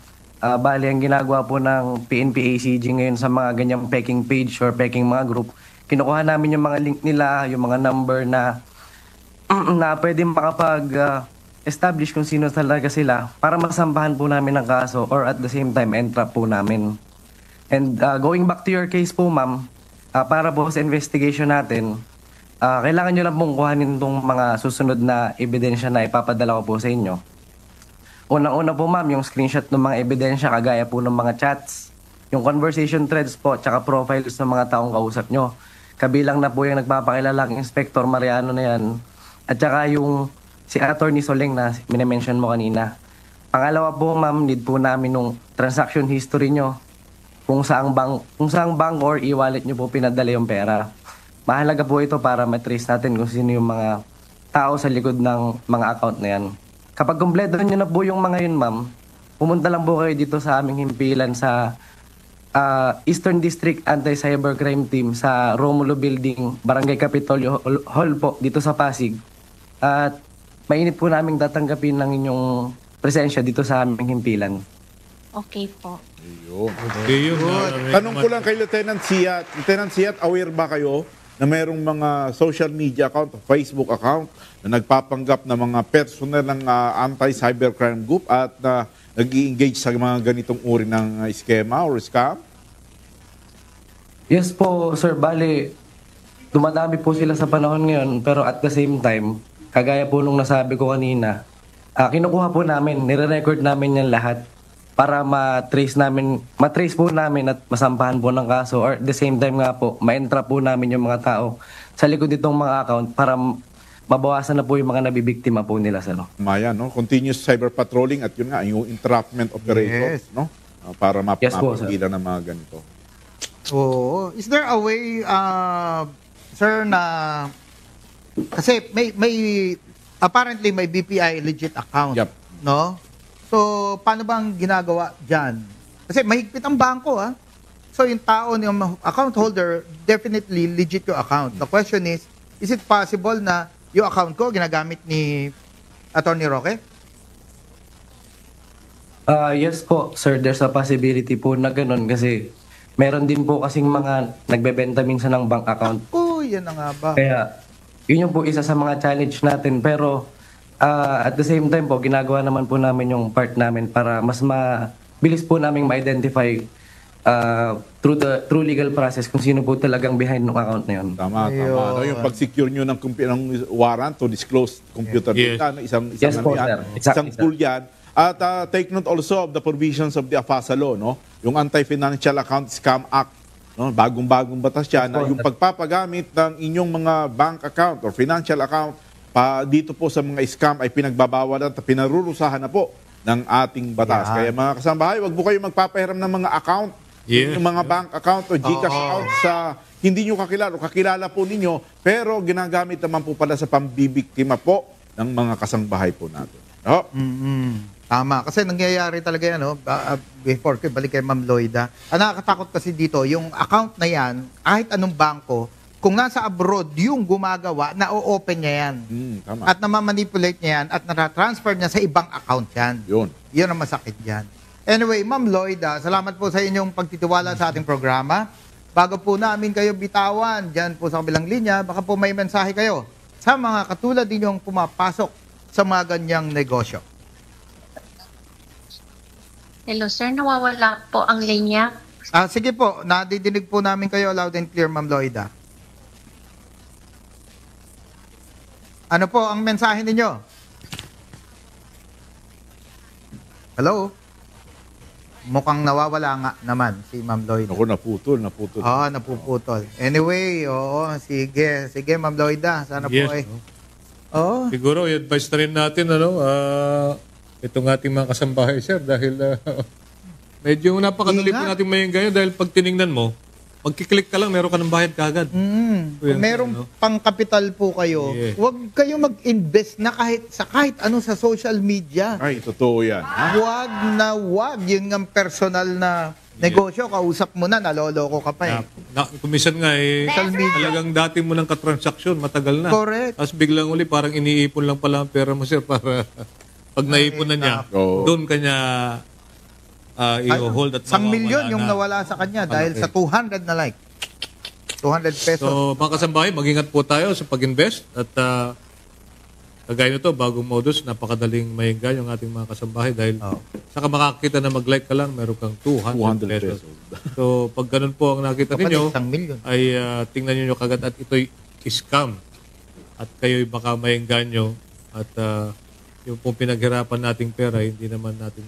bali ang ginagawa po ng PNP ACG ngayon sa mga ganyang peking page or peking mga group, kinukuha namin yung mga link nila, yung mga number na pwede makapag-establish kung sino talaga sila para masambahan po namin ng kaso or at the same time entrap po namin. And going back to your case po, ma'am, para po sa investigation natin, kailangan nyo lang pong kuhanin itong mga susunod na ebidensya na ipapadala ko po sa inyo. Unang-una po, ma'am, yung screenshot ng mga ebidensya kagaya po ng mga chats, yung conversation threads po, tsaka profiles ng mga taong kausap nyo. Kabilang na po yung nagpapakilalang Inspector Mariano na yan. At saka yung si Attorney Soleng na minimension mo kanina. Pangalawa po, ma'am, need po namin nung transaction history nyo. Kung saang bank or e-wallet nyo po pinadala yung pera. Mahalaga po ito para matrace natin kung sino yung mga tao sa likod ng mga account na yan. Kapag kumpleto nyo na po yung mga yun, ma'am, pumunta lang po kayo dito sa aming himpilan sa Eastern District Anti-Cybercrime Team sa Romulo Building, Barangay Capitolio Hall po, dito sa Pasig. At mainit po naming tatanggapin ng inyong presensya dito sa aming himpilan. Okay po. Tanong ko lang kay Lieutenant Siat. Lieutenant Siat, aware ba kayo na mayroong mga social media account, Facebook account na nagpapanggap na mga personnel ng anti-cybercrime group at nag-i-engage sa mga ganitong uri ng skema or scam? Yes po, sir. Bali, dumadami po sila sa panahon ngayon pero at the same time, kagaya po nung nasabi ko kanina, kinukuha po namin, nire-record namin yan lahat para matrace po namin at masampahan po ng kaso, or at the same time nga po, ma-entra po namin yung mga tao sa likod itong mga account para mabawasan na po yung mga nabibiktima po nila sa Maya, no? Continuous cyber patrolling at yun nga, yung entrapment operators, no? Para mapigilan ng mga ganito. Oo. Is there a way, sir, na kasi may apparently may BPI legit account, no? So, paano bang ginagawa dyan? Kasi mahigpit ang bangko, So, yung tao, yung account holder, definitely legit yung account. The question is it possible na yung account ko ginagamit ni Attorney Roque? Yes po, sir. There's a possibility po na ganun kasi meron din po kasing mga nagbebenta minsan ng bank account. Yan na nga ba? Kaya, yun yung po isa sa mga challenge natin. Pero, at the same time po, ginagawa naman po namin yung part namin para mas mabilis po namin ma-identify through legal process kung sino po talagang behind ng account na yun. Tama. No, yung pag-secure nyo ng warrant to disclose computer data, no? isang tool yan. At take note also of the provisions of the AFASA law, no? Yung Anti-Financial Account Scam Act, no? Bagong-bagong batas yan na yung pagpapagamit ng inyong mga bank account or financial account dito po sa mga scam ay pinagbabawalan at pinarurusahan na po ng ating batas. Kaya mga kasambahay, wag po kayo magpapahiram ng mga account, yung mga bank account o GCash account sa hindi nyo kakilala o kakilala po ninyo, pero ginagamit naman po pala sa pambibiktima po ng mga kasangbahay po natin. Tama. Kasi nangyayari talaga yan, before ko balik kay Ma'am Loida. Ang nakakatakot kasi dito, yung account na yan, kahit anong bangko, kung nasa abroad yung gumagawa, na-open niya yan. Tama. At namamanipulate niya yan at nara-transfer niya sa ibang account yan. Yun ang masakit yan. Anyway, Ma'am Loida, salamat po sa inyong pagtitiwala sa ating programa. Bago po namin kayo bitawan dyan po sa kabilang linya, baka po may mensahe kayo sa mga katulad ninyong pumapasok sa mga ganyang negosyo. Hello sir, nawawala po ang linya. Sige po, nadidinig po namin kayo loud and clear, Ma'am Loida. Ano po ang mensahe ninyo? Hello? Mukhang nawawala nga naman si Ma'am Loida. Ako, naputol. Napuputol. Anyway, sige. Sige, Ma'am Loida. Sana po ay... Siguro, i-advise na rin natin, itong ating mga kasambahay, sir, dahil medyo napakadali po natin may ganyan dahil pag tiningnan mo, magkiklik ka lang, meron ka ng bayad kaagad. Kung merong pang-kapital po kayo, huwag kayo mag-invest na kahit ano sa social media. Ay, totoo yan. Huwag. Yun ng personal na negosyo, kausap mo na, naloloko ka pa Kumisan nga talagang dati mo ng katransaksyon, matagal na. Correct. Tapos biglang uli, parang iniipon lang pala ang pera mo, sir, para pag naipon na niya, doon kanya i-hold at 1 milyon yung nawala sa kanya dahil sa 200 na 200 pesos. So, mga kasambahay, mag-ingat po tayo sa pag-invest at kagaya nito, bagong modus, napakadaling mainggan yung ating mga kasambahay dahil saka makakita na mag-like ka lang, meron kang 200 pesos. So, pag ganun po ang nakita ninyo, ay tingnan nyo kagad at ito'y scam at kayo'y baka mainggan nyo at yung pong pinaghirapan nating pera, hindi naman natin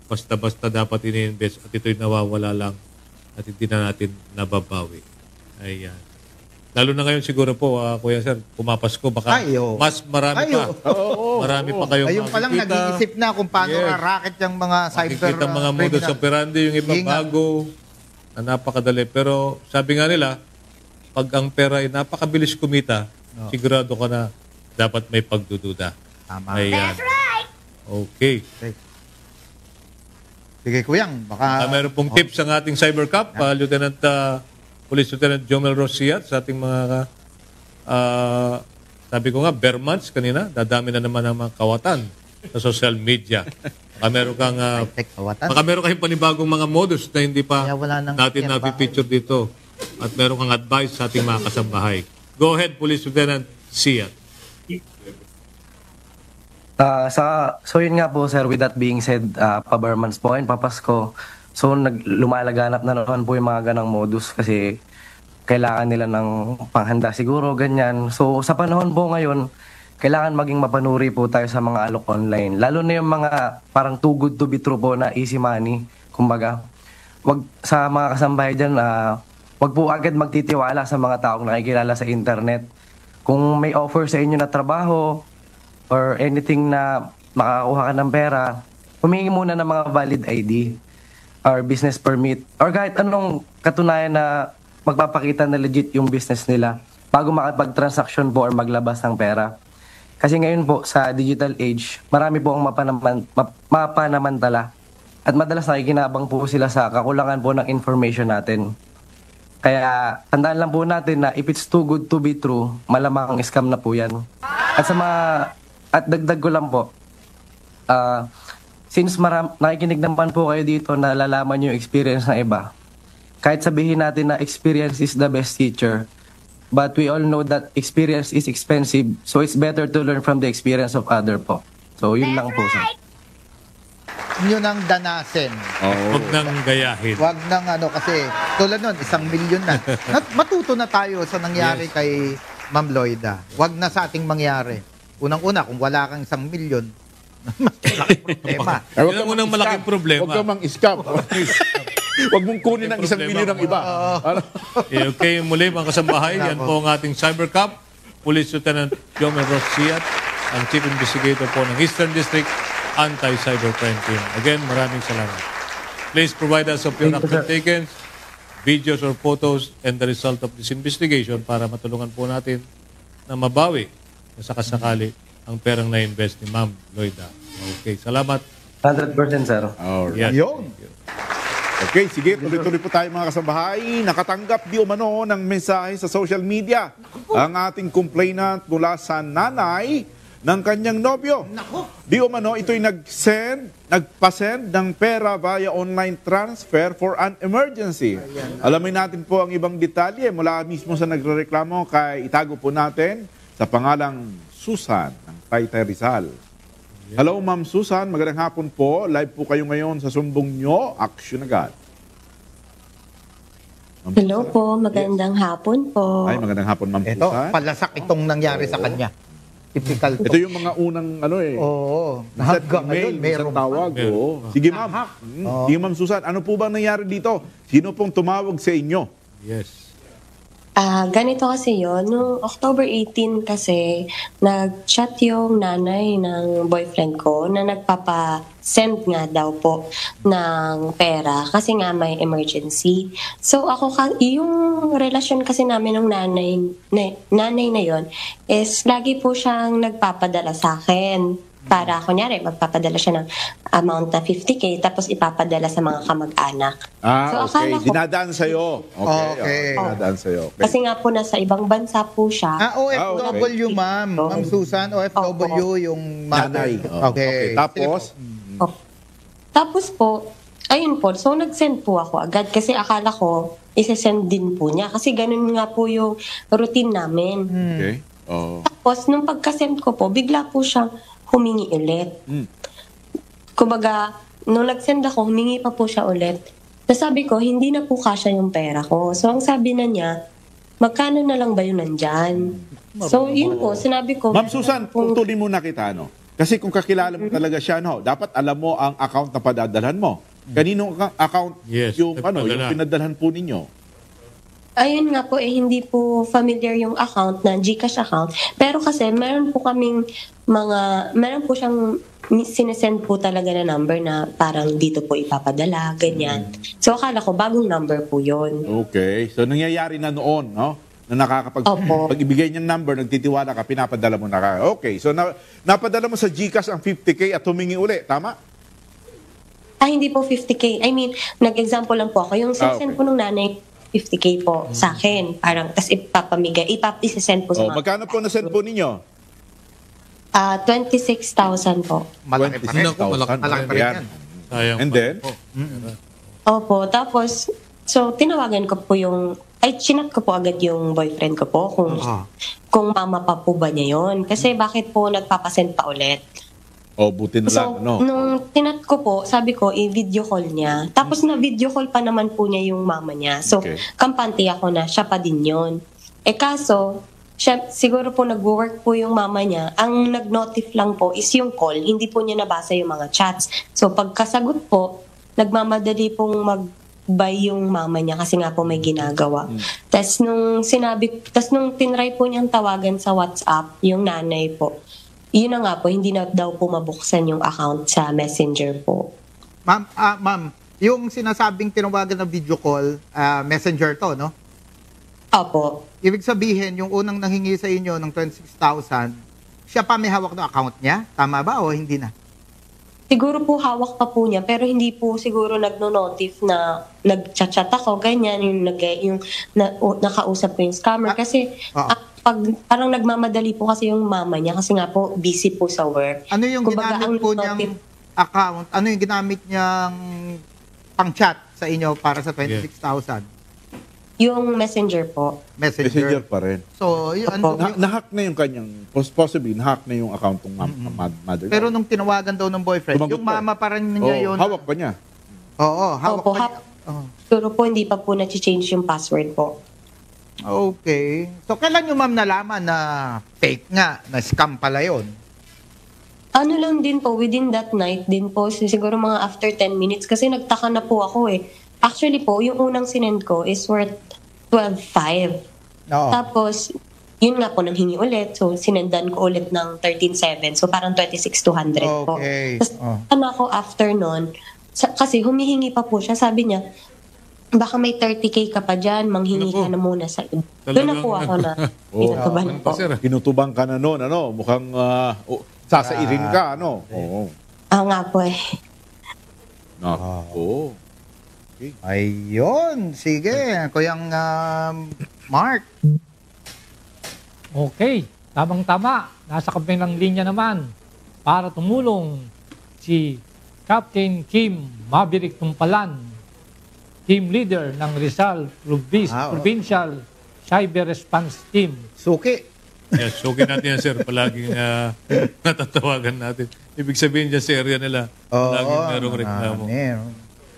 basta-basta dapat ini-invest at ito'y nawawala lang at hindi na natin nababawi. Ayan. Lalo na ngayon siguro po, Kuya Sir, pumapasko, baka mas marami pa. Marami pa kayong ayun pa lang nag-iisip na kung paano racket yung mga cyber makikita mga modus operandi, yung iba bago, na napakadali. Pero sabi nga nila, pag ang pera ay napakabilis kumita, sigurado ka na dapat may pagdududa. Tama. That's right! Okay. Sige, Kuyang, baka... meron pong tips ang ating Cyber Cup, Police Lieutenant Jomel Rosiat sa ating mga, sabi ko nga, bare months kanina, dadami na naman ang mga kawatan sa social media. Baka meron kayong panibagong mga modus na hindi pa natin napipicture dito. At meron kang advice sa ating mga kasambahay. Go ahead, Police Lieutenant Siat. So yun nga po, sir, with that being said, pa-Burmans po ngayon, papasko. So lumalaganap na naman po yung mga ganang modus kasi kailangan nila ng panghanda siguro, ganyan. So sa panahon po ngayon, kailangan maging mapanuri po tayo sa mga alok online. Lalo na yung mga parang too good to be true po na easy money. Kumbaga, wag sa mga kasambahay dyan, wag po agad magtitiwala sa mga taong nakikilala sa internet. Kung may offer sa inyo na trabaho or anything na makakuha ka ng pera, humingi muna ng mga valid ID or business permit or kahit anong katunayan na magpapakita na legit yung business nila bago makapag-transaction po or maglabas ng pera. Kasi ngayon po sa digital age, marami po ang mapanamantala at madalas nakikinabang po sila sa kakulangan po ng information natin. Kaya tandaan lang po natin na if it's too good to be true, malamang scam na po yan. At dagdag ko lang po, since nakikinig naman po kayo dito na lalaman yung experience ng iba, kahit sabihin natin na experience is the best teacher, but we all know that experience is expensive, so it's better to learn from the experience of other po. So yun lang po. Yun ang danasin. Huwag nang gayahin. Huwag nang kasi tulad nun, 1 milyon na. Matuto na tayo sa nangyari kay Ma'am Loida. Huwag na sa ating mangyari. Unang-una, kung wala kang 1 milyon, mas malaking problema. Yun ang unang malaking problema. Huwag ka mang-scam. Huwag mong kunin ang 1 milyon ng iba. Okay, muli mga kasambahay, yan po ang ating Cyber Cop, Police Lieutenant Jomel Rossiat, ang Chief Investigator po ng Eastern District Anti-Cybercrime Team. Again, maraming salamat. Please provide us of your action taken, videos or photos, and the result of this investigation para matulungan po natin na mabawi na sakasakali ang perang na-invest ni Ma'am Loida. Okay, salamat. 100% sir. Alright. Yes. Okay, sige, tuloy-tuloy po tayo mga kasambahay. Nakatanggap di umano ng mensahe sa social media ang ating complainant mula sa nanay ng kanyang nobyo. Di umano, ito'y nagpasend ng pera via online transfer for an emergency. Alamin natin po ang ibang detalye mula mismo sa nagrereklamo kay itago po natin sa pangalang Susan ng Taytay Rizal. Hello, Ma'am Susan. Magandang hapon po. Live po kayo ngayon sa sumbong nyo. Action agad. Hello po. Magandang hapon po. Ay, magandang hapon, Ma'am Ito, Susan. palasak itong nangyari sa kanya. Typical. Ito yung mga unang Oo. Hanggang ngayon, meron tawag. Sige, Ma'am. Sige, Ma'am Susan. Ano po ba nangyari dito? Sino pong tumawag sa inyo? Yes. Ganito kasi yon noong October 18 kasi, nag-chat yung nanay ng boyfriend ko na nagpapa-send nga daw po ng pera kasi nga may emergency. So ako, yung relasyon kasi namin ng nanay na yon is lagi po siyang nagpapadala sa akin. Para, kunyari, magpapadala siya ng amount na 50K tapos ipapadala sa mga kamag-anak. Okay. Dinadaan sa'yo. Okay. Dinadaan sa'yo. Okay. Kasi nga po nasa ibang bansa po siya. OFW, ma'am. Ma'am Susan, OFW yung mother. Okay. Tapos? Tapos po, ayun po, so nag-send po ako agad kasi akala ko isesend din po niya kasi ganun nga po yung routine namin. Okay. Tapos, nung pagka-send ko po, bigla po siyang humingi ulit. Kumbaga, nung nag-send ako, humingi pa po siya ulit. Nasabi ko, hindi na po kasya yung pera ko. So, ang sabi na niya, magkano na lang ba yun nandyan? So, yun po, sinabi ko. Ma'am Susan, tuloy muna kita, Kasi kung kakilala mo talaga siya, dapat alam mo ang account na padadalhan mo. Kaninong account yung pinadalhan po ninyo? Ayun nga po, hindi po familiar yung account na GCash account. Pero kasi meron po siyang sinesend po talaga na number na parang dito po ipapadala, ganyan. So akala ko bagong number po yun. Okay. So nangyayari na noon, no? Na pag ibigay niyang number, nagtitiwala ka, pinapadala mo na ka. Okay. So napadala mo sa GCash ang 50K at humingi uli, tama? Hindi po 50K. I mean, nag-example lang po ako. Yung sinesend po nung nanay, 50K po sa akin. Parang, tas ipapamigay, isesend po sa mga. Magkano po na-send po ninyo? 26,000 po. Malaki pa rin. Malaki pa rin yan. And then? Opo, tapos, so, tinawagan ko po chinat ko po agad yung boyfriend ko po kung mama pa po ba niya yun. Kasi bakit po nagpapasend pa ulit? Buti na lang, nung tinat ko po, sabi ko, i-video call niya. Tapos na-video call pa naman po niya yung mama niya. So, kampante ako na siya pa din yun. Kaso, siguro po nag-work po yung mama niya. Ang nag-notif lang po is yung call, hindi po niya nabasa yung mga chats. So pagkasagot po, nagmamadali pong mag-bye yung mama niya kasi nga po may ginagawa. Tapos nung tinry po niyang tawagan sa WhatsApp, yung nanay po, yun na nga po, hindi na daw po mabuksan yung account sa Messenger po. Ma'am, yung sinasabing tinawagan na video call, Messenger to, no? Opo. Ibig sabihin, yung unang nanghingi sa inyo ng 26,000, siya pa may hawak ng account niya? Tama ba o hindi na? Siguro po hawak pa po niya, pero hindi po siguro nagno-notif na nag-chat ako, ganyan, nakausap ko yung scammer. Kasi pag parang nagmamadali po kasi yung mama niya kasi nga po busy po sa work. Ano yung ginamit po niyang account? Ano yung ginamit niyang pang-chat sa inyo para sa 26,000? Yung Messenger po. Messenger pa rin. So, na-hack na yung kanyang, possibly, na-hack na yung account ng mother. Pero nung tinawagan daw ng boyfriend, yung mama pa rin niya yun. Hawak pa niya. Oo, hawak pa niya. Pero po, hindi pa po na-change yung password po. Okay. So, kailan yung ma'am nalaman na fake nga, na scam pala yun? Ano lang din po, within that night din po, siguro mga after 10 minutes, kasi nagtaka na po ako eh. Actually po, yung unang sinend ko is worth 12,500. Tapos, yun nga po, nanghingi ulit. So, sinendan ko ulit ng 13,700. So, parang 26,200 po. Tapos, ako after nun, kasi humihingi pa po siya. Sabi niya, baka may 30K ka pa dyan, manghingi ka na muna sa iba. Doon na po ako na kinutuban po. Kinutubang ka na noon, ano? Mukhang sasairin ka, ano? Oo. Nga po eh. Oo. Okay. Ayun, sige. Kuyang Mark. Okay, tamang-tama. Nasa kabilang linya naman para tumulong si Captain Kim Maverick Tumpalan, team leader ng Rizal Provincial Cyber Response Team. Suki. Yes, suki natin yan, sir. Palaging natatawagan natin. Ibig sabihin dyan sa area nila, palaging merong reklamo.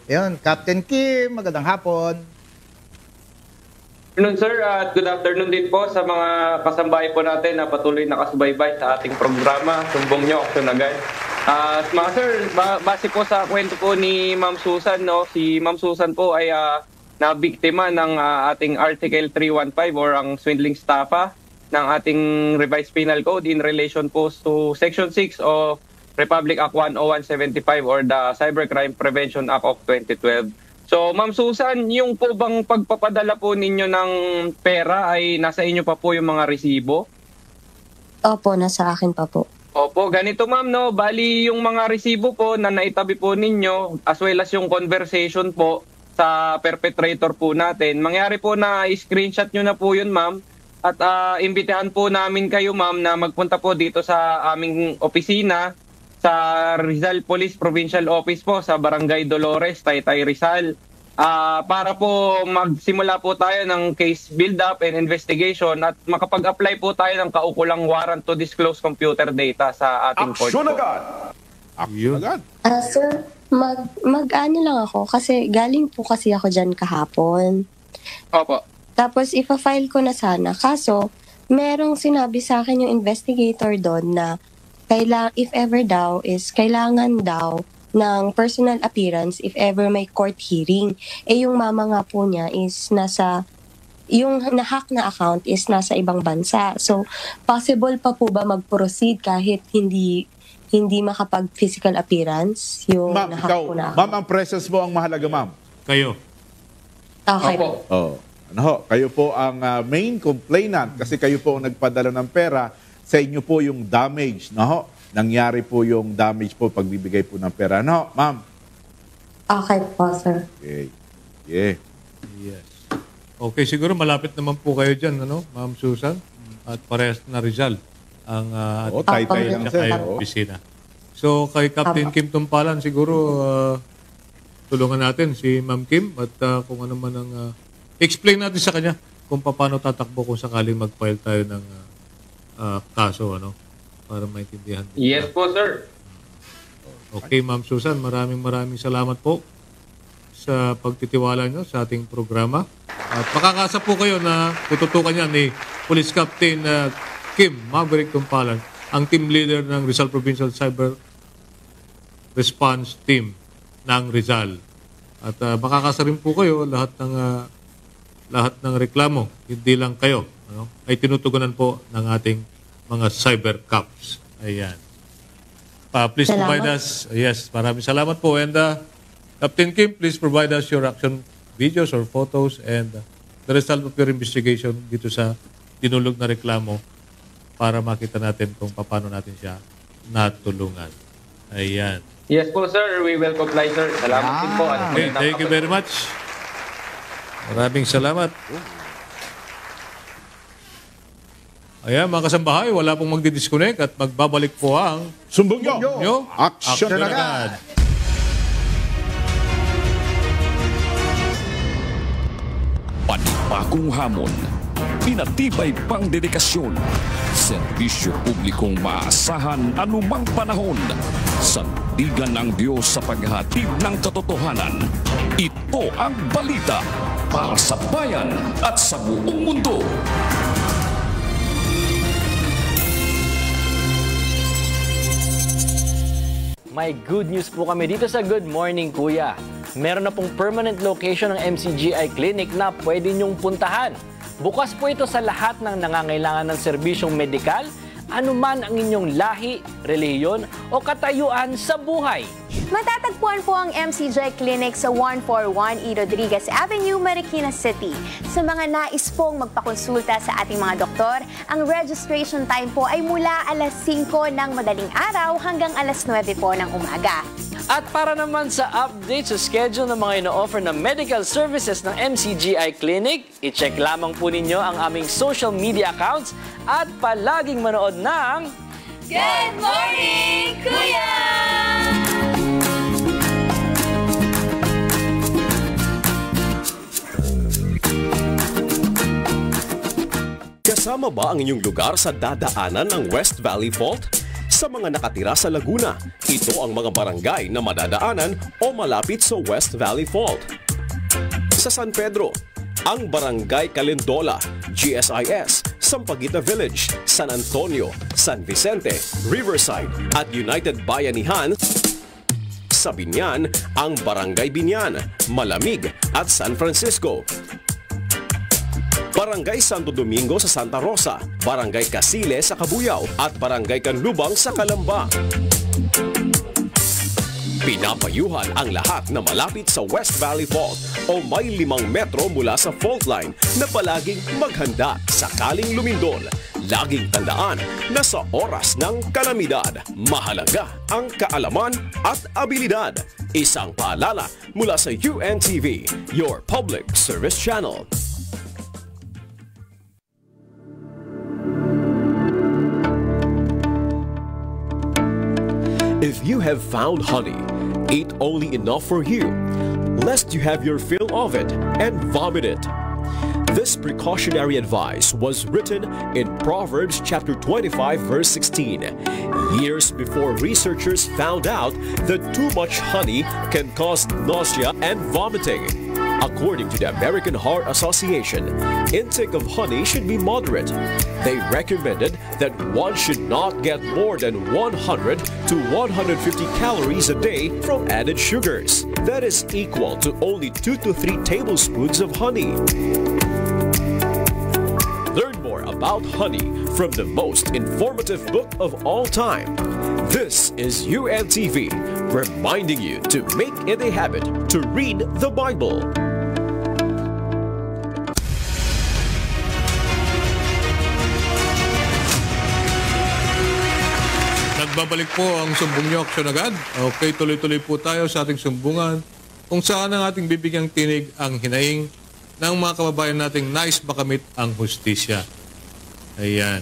Yun, Captain Kim, magandang hapon. Good afternoon, sir, at good afternoon din po sa mga kasambahay po natin na patuloy nakasubaybay sa ating programa, Sumbong Nyo, Aksyon Agad. Mga sir, base po sa kwento po ni Ma'am Susan, no, si Ma'am Susan po ay nabiktima ng ating Article 315 or ang swindling estafa ng ating Revised Penal Code in relation po to Section 6 of Republic Act 10175 or the Cybercrime Prevention Act of 2012. So, Ma'am Susan, yung po bang pagpapadala po ninyo ng pera ay nasa inyo pa po yung mga resibo? Opo, nasa akin pa po. Opo, ganito ma'am, no? Bali yung mga resibo po na naitabi po ninyo as well as yung conversation po sa perpetrator po natin. Mangyari po na screenshot nyo na po yun, ma'am. At imbitahan po namin kayo, ma'am, na magpunta po dito sa aming opisina sa Rizal Police Provincial Office po sa Barangay Dolores, Taytay, Rizal. Para po magsimula po tayo ng case build-up and investigation at makapag-apply po tayo ng kaukulang warrant to disclose computer data sa ating court po. Aksyon agad! Sir, mag-ano lang ako kasi galing po kasi ako dyan kahapon. Opo. Tapos ipa-file ko na sana. Kaso, merong sinabi sa akin yung investigator doon na if ever daw is kailangan daw ng personal appearance if ever may court hearing. Yung mama nga po niya is yung na-hack na account is nasa ibang bansa. So, possible pa po ba mag-proceed kahit hindi makapag-physical appearance yung na-hack po na account? Ma'am, ang presence mo ang mahalaga, ma'am. Kayo. Okay. Kayo po ang main complainant kasi kayo po ang nagpadala ng pera. Sa inyo po yung damage, no? Nangyari po yung damage po pagbibigay po ng pera, no, ma'am? Okay po, sir. Okay. Yeah. Yes. Okay, siguro malapit naman po kayo dyan, ano, Ma'am Susan? At parehas na Rizal ang Taytay lang sa opisina. So, kay Captain Kim Tumpalan, siguro tulungan natin si Ma'am Kim at kung ano man ang explain natin sa kanya kung paano tatakbo kung sakaling mag-file tayo ng kaso, ano, para maintindihan. Yes po, sir. Okay, Ma'am Susan, maraming salamat po sa pagtitiwala nyo sa ating programa. At makakasa po kayo na tututukan yan ni Police Captain Kim Maverick Tumpalan, ang team leader ng Rizal Provincial Cyber Response Team ng Rizal. At makakasa rin po kayo lahat ng reklamo, hindi lang kayo, ay tinutugunan po ng ating mga cyber cops. Ayan. Please provide us, yes, maraming salamat po. And Captain Kim, please provide us your action videos or photos and the result of your investigation dito sa tinulog na reklamo para makita natin kung paano natin siya natulungan. Ayan. Yes po, sir. We will comply, sir. Salamat din po. Okay, thank you very much. Maraming salamat. Ayan, mga kasambahay, wala pong magdi-disconnect at magbabalik po ang Sumbong nyo. Action agad. Panibagong hamon, pinatibay pang dedikasyon, serbisyo publikong maasahan anumang panahon, sandigan ng Diyos sa paghatid ng katotohanan. Ito ang balita para sa bayan at sa buong mundo. May good news po kami dito sa Good Morning Kuya. Meron na pong permanent location ng MCGI Clinic na pwede niyong puntahan. Bukas po ito sa lahat ng nangangailangan ng serbisyong medikal, anuman ang inyong lahi, relihiyon o katayuan sa buhay. Matatagpuan po ang MCGI Clinic sa 141 E. Rodriguez Avenue, Marikina City. Sa mga nais pong magpakonsulta sa ating mga doktor, ang registration time po ay mula alas 5 ng madaling araw hanggang alas 9 po ng umaga. At para naman sa update sa schedule ng mga ino-offer na medical services ng MCGI Clinic, i-check lamang po ninyo ang aming social media accounts at palaging manood ng Good Morning, Kuya! Kasama ba ang inyong lugar sa dadaanan ng West Valley Fault? Sa mga nakatira sa Laguna, ito ang mga barangay na madadaanan o malapit sa West Valley Fault. Sa San Pedro, ang Barangay Calindola, GSIS, Sampaguita Village, San Antonio, San Vicente, Riverside at United Bayanihan. Sa Binyan, ang Barangay Binyan, Malamig at San Francisco. Barangay Santo Domingo sa Santa Rosa, Barangay Casile sa Cabuyao at Barangay Canlubang sa Calamba. Pinapayuhan ang lahat na malapit sa West Valley Fault o may 5 metro mula sa fault line na palaging maghanda sakaling lumindol. Laging tandaan na sa oras ng kalamidad, mahalaga ang kaalaman at abilidad. Isang paalala mula sa UNTV, your public service channel. If you have found honey, eat only enough for you, lest you have your fill of it and vomit it. This precautionary advice was written in Proverbs chapter 25 verse 16, years before researchers found out that too much honey can cause nausea and vomiting. According to the American Heart Association, intake of honey should be moderate. They recommended that one should not get more than 100 to 150 calories a day from added sugars. That is equal to only 2 to 3 tablespoons of honey. Learn more about honey from the most informative book of all time. This is UNTV, reminding you to make it a habit to read the Bible. Nagbabalik po ang sumbong nyo aksyon agad. Okay, tuloy-tuloy po tayo sa ating sumbungan kung saan ang ating bibigyang tinig ang hinaing ng mga kababayan nating nais makamit ang hustisya. Ayan.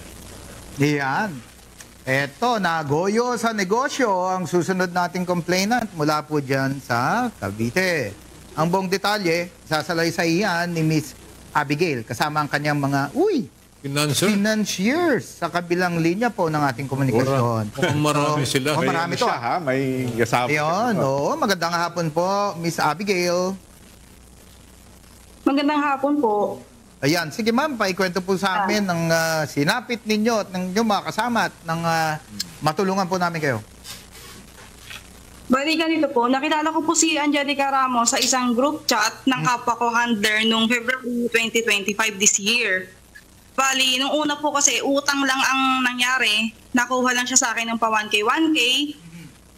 Ayan. Eto, nagoyo sa negosyo ang susunod nating complainant mula po dyan sa Cavite. Ang buong detalye, sasalaysay ni Miss Abigail kasama ang kanyang mga, financiers sa kabilang linya po ng ating komunikasyon. Marami sila. Marami to. May kasama. Ayun, magandang hapon po, Miss Abigail. Magandang hapon po. Ayan, sige ma'am, paikwento po sa amin ng sinapit ninyo at ng inyong mga kasama at ng matulungan po namin kayo. Bali ganito po, nakilala ko po si Angelica Ramos sa isang group chat ng kapwa ko handler noong February 2025 this year. Bali, nung una po kasi utang lang ang nangyari, nakuha lang siya sa akin ng pa 1K.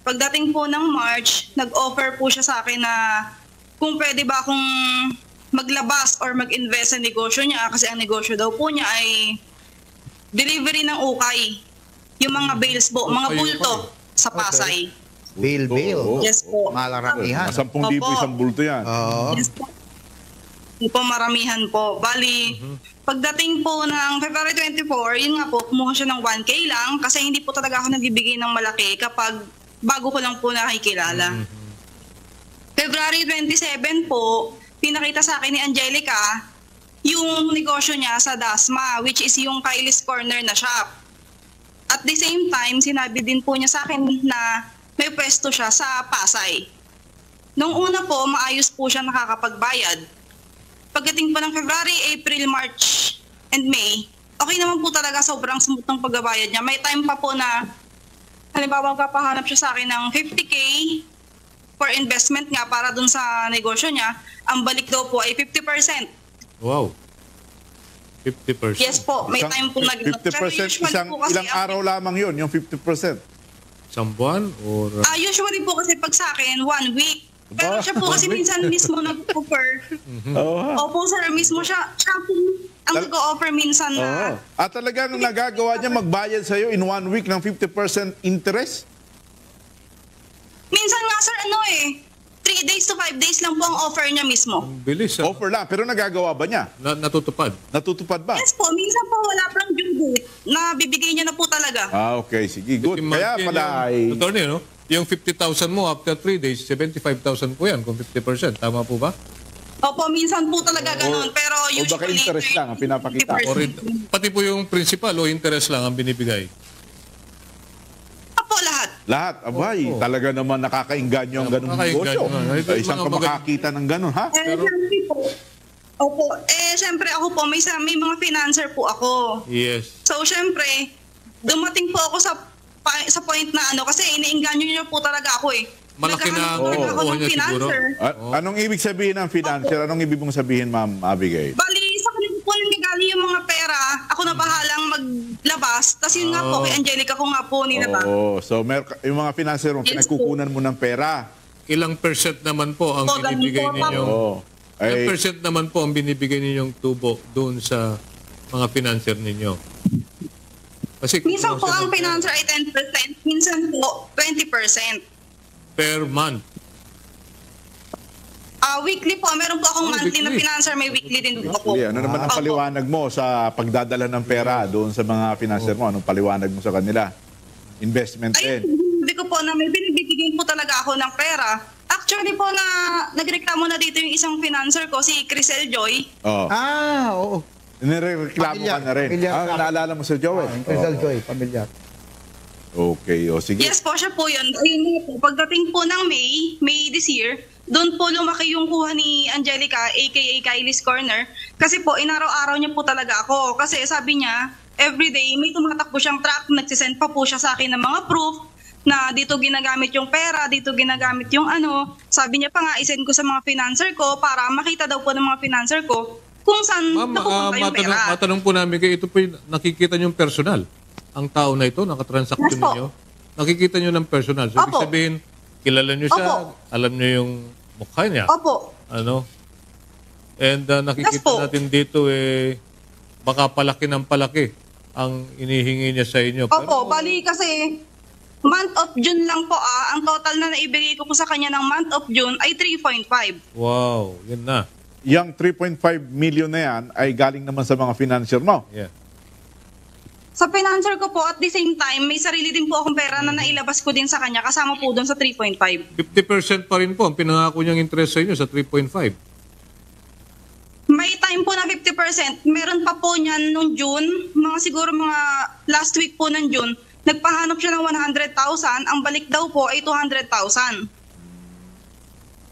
Pagdating po ng March, nag-offer po siya sa akin na kung pwede ba akong maglabas or mag-invest sa negosyo niya kasi ang negosyo daw po niya ay delivery ng ukay. Yung mga bales po, mga bulto sa Pasay. Bill. Yes po. Malaramihan. 10,000 isang bulto yan. Yes po. Po, maramihan po. Bali, pagdating po ng February 24, yun nga po, kumuha siya ng 1K lang kasi hindi po talaga ako nagbibigay ng malaki kapag bago ko lang po nakikilala. February 27 po, pinakita sa akin ni Angelica yung negosyo niya sa Dasma, which is yung Kylie's Corner na shop. At the same time, sinabi din po niya sa akin na may pwesto siya sa Pasay. Nung una po, maayos po siya nakakapagbayad. Pagdating po ng February, April, March, and May, okay naman po talaga, sobrang smooth ng pagbabayad niya. May time pa po na, halimbawa, kapahanap siya sa akin ng 50K for investment nga para dun sa negosyo niya. Ang balik daw po ay 50%. Wow. 50%. Yes po, may time po nag 50%, ilang araw lamang yun, yung 50%. Isang buwan? Or... usually po kasi pag sa akin, 1 week. Pero siya po kasi minsan mismo nag-offer. Opo sir, mismo siya po ang nag-offer minsan na. At talagang nagagawa niya magbayad sa'yo in 1 week ng 50% interest? Minsan nga sir, 3 days to 5 days lang po ang offer niya mismo. Bilis. Offer lang, pero nagagawa ba niya? Natutupad. Natutupad ba? Yes po, minsan po wala pang due date na bibigay niya na po talaga. Okay, sige, good. Kaya pala ay... Attorney, no? Yung 50,000 mo after 3 days, 75,000 po yan kung 50%. Tama po ba? Opo, minsan po talaga ganun. Pero usually... O baka interest lang ang pinapakita. Pati po yung principal o interest lang ang binibigay? Opo, lahat. Lahat? Abay, talaga naman nakakainganyo ang ganung negosyo. Isang ka makakita ng ganun, ha? Siyempre po. Opo. Siyempre ako po, may mga financer po ako. Yes. So, siyempre, dumating po ako sa point na kasi iniinganyo niyo po talaga ako eh. Malaki na ako ng financer. Anong ibig sabihin ng financer? Anong ibig mong sabihin, Ma'am Abigail? Bali, sa kanila po nagaling yung mga pera. Ako na bahalang maglabas. Tapos yun nga po, kay Angelica ko nga po nilabas. So yung mga financer mo, pinagkukunan mo ng pera. Ilang percent naman po ang binibigay ninyong... Ilang percent naman po ang binibigay ninyong tubo doon sa mga financer ninyo? Kasi minsan po ang financer ay 10%, minsan po 20%. Per month? Weekly po. Meron po akong monthly na financer, may weekly din po ako. Ano naman ang paliwanag mo sa pagdadala ng pera doon sa mga financer mo? Anong paliwanag mo sa kanila? Investment din. Sabi ko po na may binibigyan po talaga ako ng pera. Actually po na nagreklamo na dito yung isang financer ko, si Crisel Joy. Oo. Nireklamo ka na rin. Naalala mo si Joey? Crisel Joy, pamilyar. Okay, sige. Yes po, siya po yun. Ayun po, pagdating po ng May this year, doon po lumaki yung kuha ni Angelica, aka Kylie's Corner. Kasi po, inaraw-araw niya po talaga ako. Kasi sabi niya, everyday may tumatakbo siyang truck, nagsisend pa po siya sa akin ng mga proof na dito ginagamit yung pera, dito ginagamit yung Sabi niya pa nga, isend ko sa mga financer ko para makita daw po ng mga financer ko kung saan napupunta yung pera. Matanong po namin kayo, ito po yung nakikita niyong personal. Ang tao na ito, nakatransaction ninyo, nakikita niyo ng personal. So, ibig sabihin, kilala niyo siya, alam niyo yung mukha niya. Opo. And nakikita natin dito, baka palaki ng palaki ang inihingi niya sa inyo. Opo, bali kasi month of June lang po ang total na naibigay ko po sa kanya ng month of June ay 3.5. Wow, yun na. Yung 3.5 million na yan ay galing naman sa mga financier mo. Yeah. Sa financer ko po, at the same time, may sarili din po akong pera na nailabas ko din sa kanya, kasama po doon sa 3.5. 50% pa rin po ang pinangako niyang interest sa inyo sa 3.5. May time po na 50%. Meron pa po niyan nung June, siguro mga last week po ng June, nagpahanap siya ng 100,000. Ang balik daw po ay 200,000.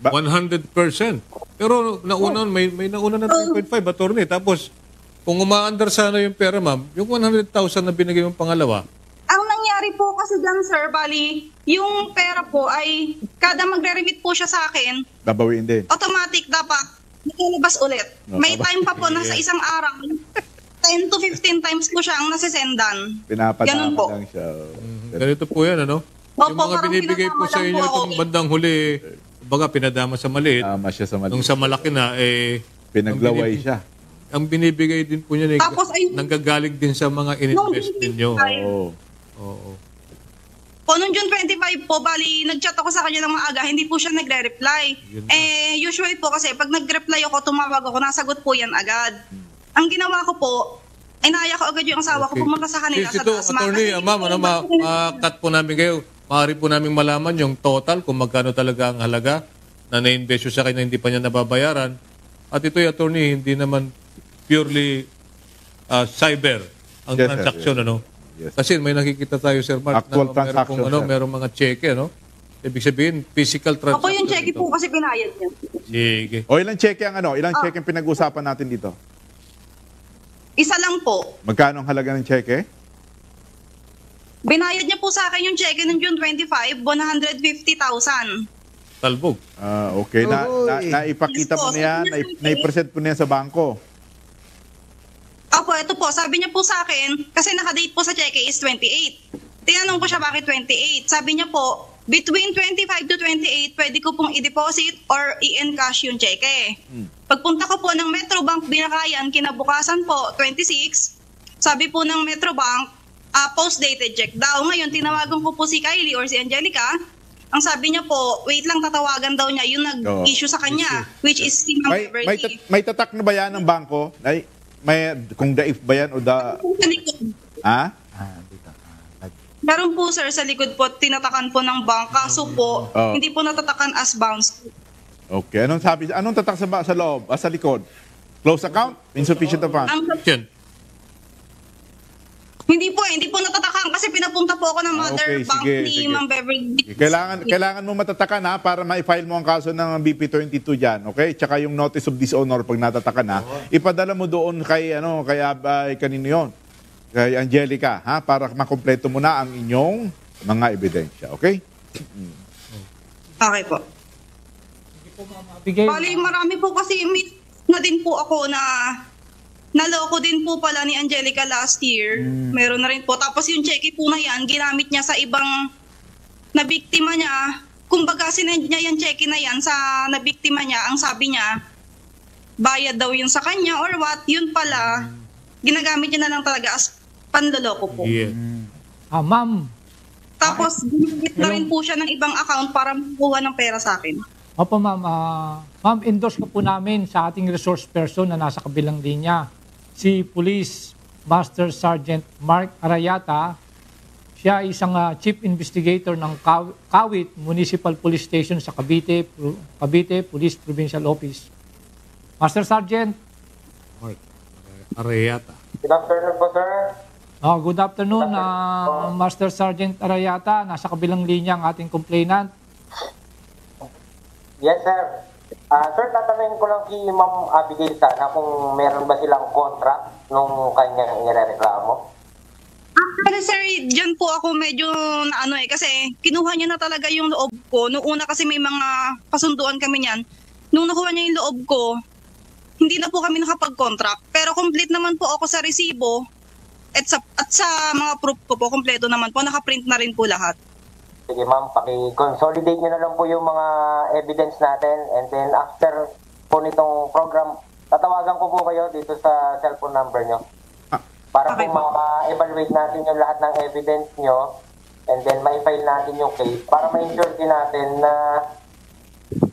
100%. Pero nauna, may nauna na 3.5, attorney. Tapos, Kung umaandar sana yung pera, ma'am, yung 100,000 na binigay mong pangalawa, Ang nangyari po kasi dyan, sir, bali, yung pera po ay kada magre-remit po siya sa akin, Babawiin din. automatic dapat nakalabas ulit. No, May time pa po na sa isang araw, 10 to 15 times po siya ang nasisendan. Pinapadama Ganun po. lang siya. ganito po yan, ano? Opo, Yung mga parang binibigay po pinadama sa lang inyo po ako. itong bandang huli, baga pinadama sa maliit. Tama siya sa maliit. Nung sa malaki na, Pinaglaway siya. Ang binibigay din po niya, Tapos ay- nanggagaling din sa mga in-invest ninyo. Oo. Oo. Po, noong June 25 po, bali, nag-chat ako sa kanya ng maaga, hindi po siya nagre-reply. Usually po kasi, pag nag-reply ako, tumawag ako, nasagot po yan agad. Ang ginawa ko po, inaya ko agad yung asawa ko, pumunta sa kanila Please, sa ito, taas. attorney, ma'am, ma-cut po namin kayo. Maaari po namin malaman yung total kung magkano talaga ang halaga na na-invest sa kanya hindi pa niya nababayaran. At ito, attorney, hindi naman purely cyber ang Yes, sir, transaction, yes. ano? Yes. Kasi may nakikita tayo, Sir Mark, Actual na transaction, sir. merong mga cheque, no? Ibig sabihin, physical transaction. Ako yung cheque ito. po kasi binayad niya. Sige. O ilang cheque ang Ilang cheque ang pinag-usapan natin dito? Isa lang po. Magkano ang halaga ng cheque? Binayad niya po sa akin yung cheque ng June 25, 150,000. Talbog. Okay. Uy. Naipakita Yes mo po. na yan, naipresent mo na yan sa bangko. Opo, ito po, sabi niya po sa akin, kasi nakadate po sa cheque is 28. Tinanong ko siya bakit 28. Sabi niya po, between 25 to 28, pwede ko pong i-deposit or i-encash yung cheque. Pagpunta ko po ng Metrobank, binakayan, kinabukasan po, 26. Sabi po ng Metrobank, post-dated check daw. Ngayon, tinawagan ko po si Kylie or si Angelica. Ang sabi niya po, wait lang, tatawagan daw niya yung nag-issue sa kanya, which is si Ma'am Beverly. May tatak na ba yan ng bangko? May, kung daif ba yan o da... Sa likod. Ha? Meron po sir sa likod po, tinatakan po ng bank. Kaso po, hindi po natatakan as bounce. Okay. Anong tatak sa loob? Sa likod? Close account? Insufficient of funds? Hindi po natatakan kasi pinapunta po ako ng mother bank ni Ma'am Beverly. Kailangan mo matatakan ha para ma-file mo ang kaso ng BP22 dyan. Okay? Tsaka yung notice of dishonor pag natatakan ha. Ipadala mo doon kay kanino yun? Kay Angelica ha para makumpleto mo na ang inyong mga ebidensya. Okay? Okay po. Bali, marami po kasi na din po ako na naloko din po pala ni Angelica last year. Meron na rin po. Tapos yung cheque po na yan, ginamit niya sa ibang nabiktima niya. Kumbaga, sinend niya yung cheque na yan sa nabiktima niya. Ang sabi niya, bayad daw yun sa kanya or what. Yun pala, ginagamit niya na lang talaga as panloloko po. Ma'am. Tapos, ginamit na rin po siya ng ibang account para makuha ng pera sa akin. Opo, ma'am. Ma'am, endorse ko po namin sa ating resource person na nasa kabilang linya. Si Police Master Sergeant Mark Arayata. Siya ay isang Chief Investigator ng Kawit Municipal Police Station sa Cavite Police Provincial Office. Master Sergeant. Mark Arayata. Good afternoon po, sir. Good afternoon, Master Sergeant Arayata. Nasa kabilang linya ang ating complainant. Yes, sir. Sir, tatanungin ko lang kay Ma'am Abigail sana kung meron ba silang contract nung kanyang irereklamo. Actually, sir, dyan po ako medyo kasi kinuha niya na talaga yung loob ko. Noong una kasi may mga kasunduan kami niyan. Nung nakuha niya yung loob ko, hindi na po kami nakapag-contract. Pero complete naman po ako sa resibo at sa mga proof ko po, kompleto naman po. Nakaprint na rin po lahat. Sige ma'am, paki-consolidate nyo na lang po yung mga evidence natin and then after po nitong program, tatawagan ko po kayo dito sa cellphone number nyo para po ma-evaluate natin yung lahat ng evidence nyo and then ma-file natin yung case para ma-ensure din natin na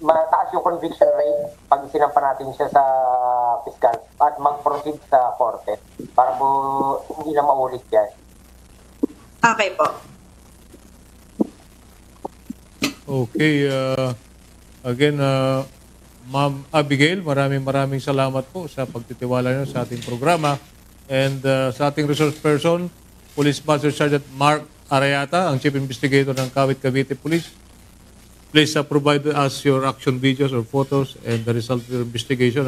mataas yung conviction rate pag sinampa natin siya sa fiscal at mag-proceed sa korte para po hindi na maulit yan. Okay po. Okay. Again, Ma'am Abigail, maraming salamat po sa pagtitiwala niyo sa ating programa. And sa ating resource person, Police Master Sergeant Mark Arayata, ang Chief Investigator ng Kawit Cavite Police. Please provide us your action videos or photos and the result of your investigation.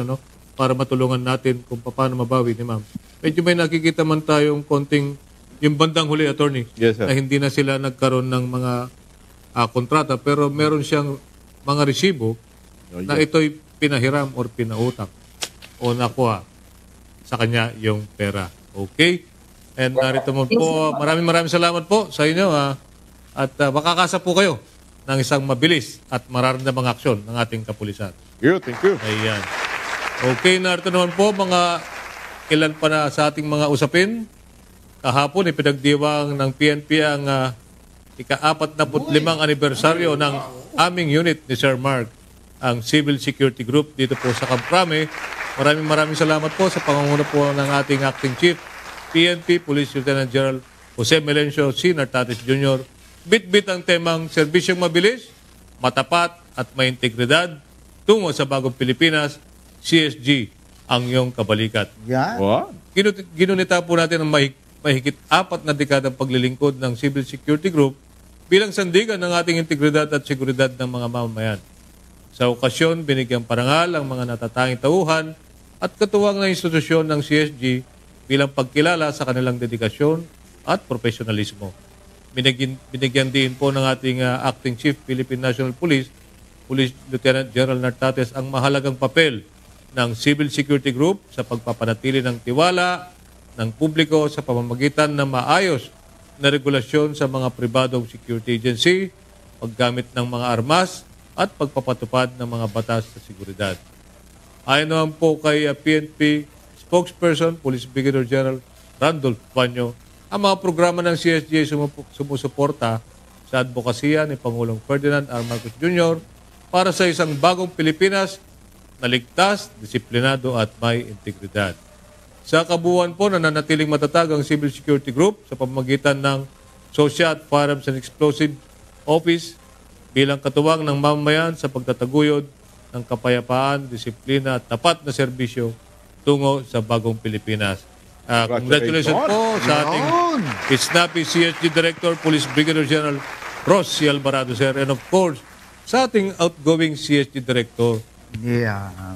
para matulungan natin kung paano mabawi ni ma'am. Medyo may nakikita man tayong konting, yung bandang huli, attorney, na hindi na sila nagkaroon ng mga kontrata, pero meron siyang mga resibo na ito'y pinahiram or pinautang o nakuha sa kanya yung pera. Okay? And narito mo po, maraming salamat po sa inyo. At makakasa po kayo ng isang mabilis at mararamdamang aksyon ng ating kapulisan. Thank you. Ayan. Okay, narito naman po mga ilan pa na sa ating mga usapin. Kahapon, ipinagdiwang ng PNP ang ika-45 anibersaryo ng aming unit ni Sir Mark, ang Civil Security Group dito po sa Camprame. Maraming salamat po sa pangunguna po ng ating Acting Chief, PNP Police Lieutenant General Jose Melencio C. Nartates Jr. Bit-bit ang temang serbisyong mabilis, matapat at may integridad tungo sa bagong Pilipinas, CSG ang iyong kabalikat. Ginunita po natin ang mahigit 4 na dekadang paglilingkod ng Civil Security Group bilang sandigan ng ating integridad at seguridad ng mga mamamayan. Sa okasyon, binigyang parangal ang mga natatanging tauhan at katuwang na institusyon ng CSG bilang pagkilala sa kanilang dedikasyon at profesionalismo. Binigyan din po ng ating Acting Chief Philippine National Police, Police Lieutenant General Nartates, ang mahalagang papel ng Civil Security Group sa pagpapanatili ng tiwala ng publiko sa pamamagitan ng maayos na regulasyon sa mga pribadong security agency, paggamit ng mga armas, at pagpapatupad ng mga batas sa seguridad. Ayon naman po kay PNP spokesperson, Police Brigadier General Randolph Panyo, ang mga programa ng CSG ay sumusuporta sa advokasya ni Pangulong Ferdinand R. Marcos Jr. para sa isang bagong Pilipinas na ligtas, disiplinado at may integridad. Sa kabuuan po, nananatiling matatag ang Civil Security Group sa pamamagitan ng SOSYA at Firearms and Explosive Office bilang katuwang ng mamamayan sa pagtataguyod ng kapayapaan, disiplina at tapat na serbisyo tungo sa bagong Pilipinas. Congratulations po sa ating snappy CSG Director, Police Brigadier General Ross C. Alvarado, sir. And of course, sa ating outgoing CSG Director,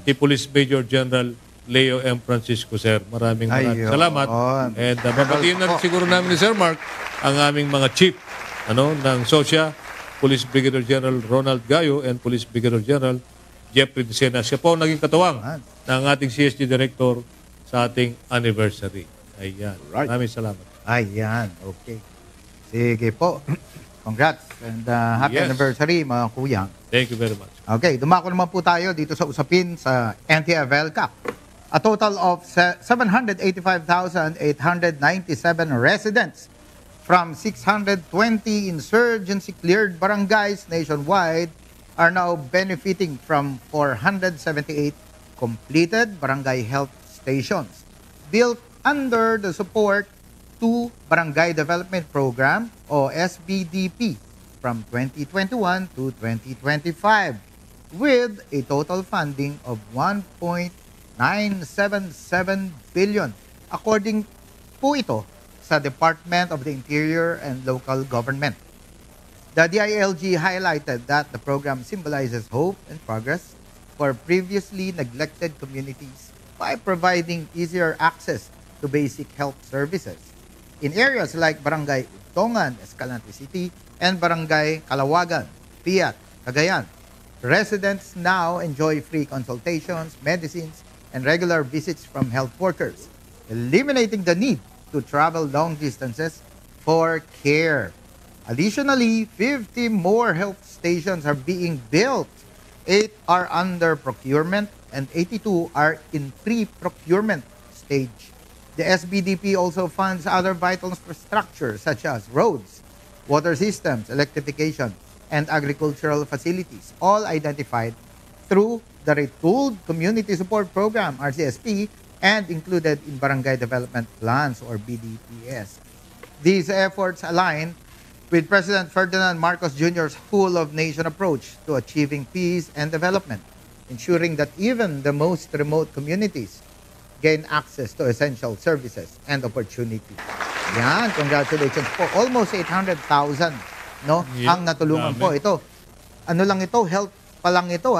si Police Major General Leo M. Francisco, sir. Maraming salamat. And babatiin na siguro namin ni Sir Mark ang aming mga chief ng SOSYA, Police Brigadier General Ronald Gayo and Police Brigadier General Jeffrey Dicena. Siya po naging katuwang ng ating CSG Director sa ating anniversary. Ayan. Maraming salamat. Ayan. Okay. Sige po. Congrats and happy anniversary, mga kuya. Thank you very much. Okay. Dumako naman po tayo dito sa usapin sa NTFL Cup. A total of 785,897 residents from 620 insurgency-cleared barangays nationwide are now benefiting from 478 completed barangay health stations built under the Support to Barangay Development Program o SBDP from 2021 to 2025 with a total funding of 1.977 billion according po ito sa Department of the Interior and Local Government. The DILG highlighted that the program symbolizes hope and progress for previously neglected communities by providing easier access to basic health services. In areas like Barangay Utongan, Escalante City, and Barangay Kalawagan, Piat, Cagayan, residents now enjoy free consultations, medicines, and regular visits from health workers, eliminating the need to travel long distances for care. Additionally, 50 more health stations are being built. 8 are under procurement and 82 are in pre-procurement stage. The SBDP also funds other vital infrastructure such as roads, water systems, electrification, and agricultural facilities, all identified through the Retooled Community Support Program, RCSP, and included in Barangay Development Plans or BDPS. These efforts align with President Ferdinand Marcos Jr.'s full-of-nation approach to achieving peace and development, ensuring that even the most remote communities gain access to essential services and opportunity. Yan, congratulations po. Almost 800,000 ang natulungan po. Ito, ano lang ito, health pa lang ito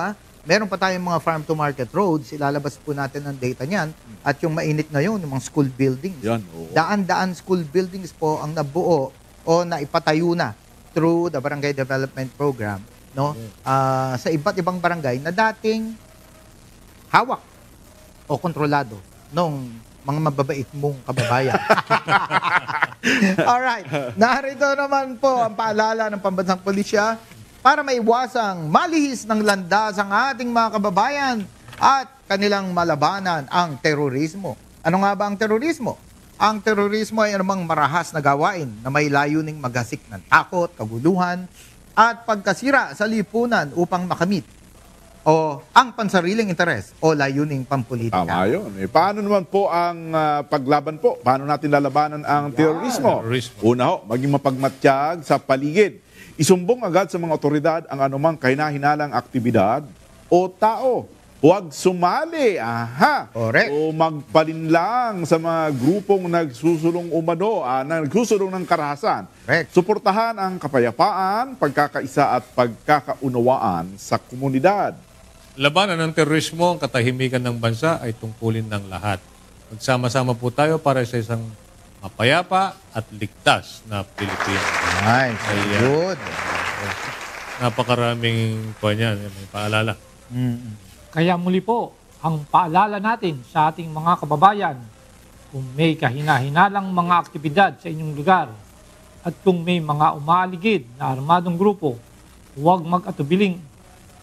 meron pa tayong mga farm to market roads, ilalabas po natin ang data niyan. At yung mainit ngayon, yung mga school buildings. Yan, Daan-daan school buildings po ang nabuo o naipatayo na through the Barangay Development Program, no? Sa iba't ibang barangay na dating hawak o kontrolado nung mga mababait mong kababayan. Alright. Narito naman po ang paalala ng Pambansang Pulisya para maiwasang malihis ng landas ang ating mga kababayan at kanilang malabanan ang terorismo. Ano nga ba ang terorismo? Ang terorismo ay anumang marahas na gawain na may layuning maghasik ng takot, kaguluhan, at pagkasira sa lipunan upang makamit o ang pansariling interes o layuning pampolitika. Tama yun. Paano naman po ang paglaban po? Paano natin lalabanan ang terorismo? Una ho, maging mapagmatyag sa paligid. Isumbong agad sa mga otoridad ang anumang kahinahinalang aktibidad o tao. Huwag sumali. Correct. O magpalinlang sa mga grupong nagsusulong umano, nagsusulong ng karahasan. Correct. Suportahan ang kapayapaan, pagkakaisa at pagkakaunawaan sa komunidad. Labanan ng terorismo, ang katahimikan ng bansa ay tungkulin ng lahat. Magsama-sama po tayo para sa isang mapayapa at ligtas na Pilipinas. Nice. Good. Napakaraming may paalala. Kaya muli po, ang paalala natin sa ating mga kababayan, kung may kahina-hinalang mga aktibidad sa inyong lugar at kung may mga umaaligid na armadong grupo, huwag mag-atubiling.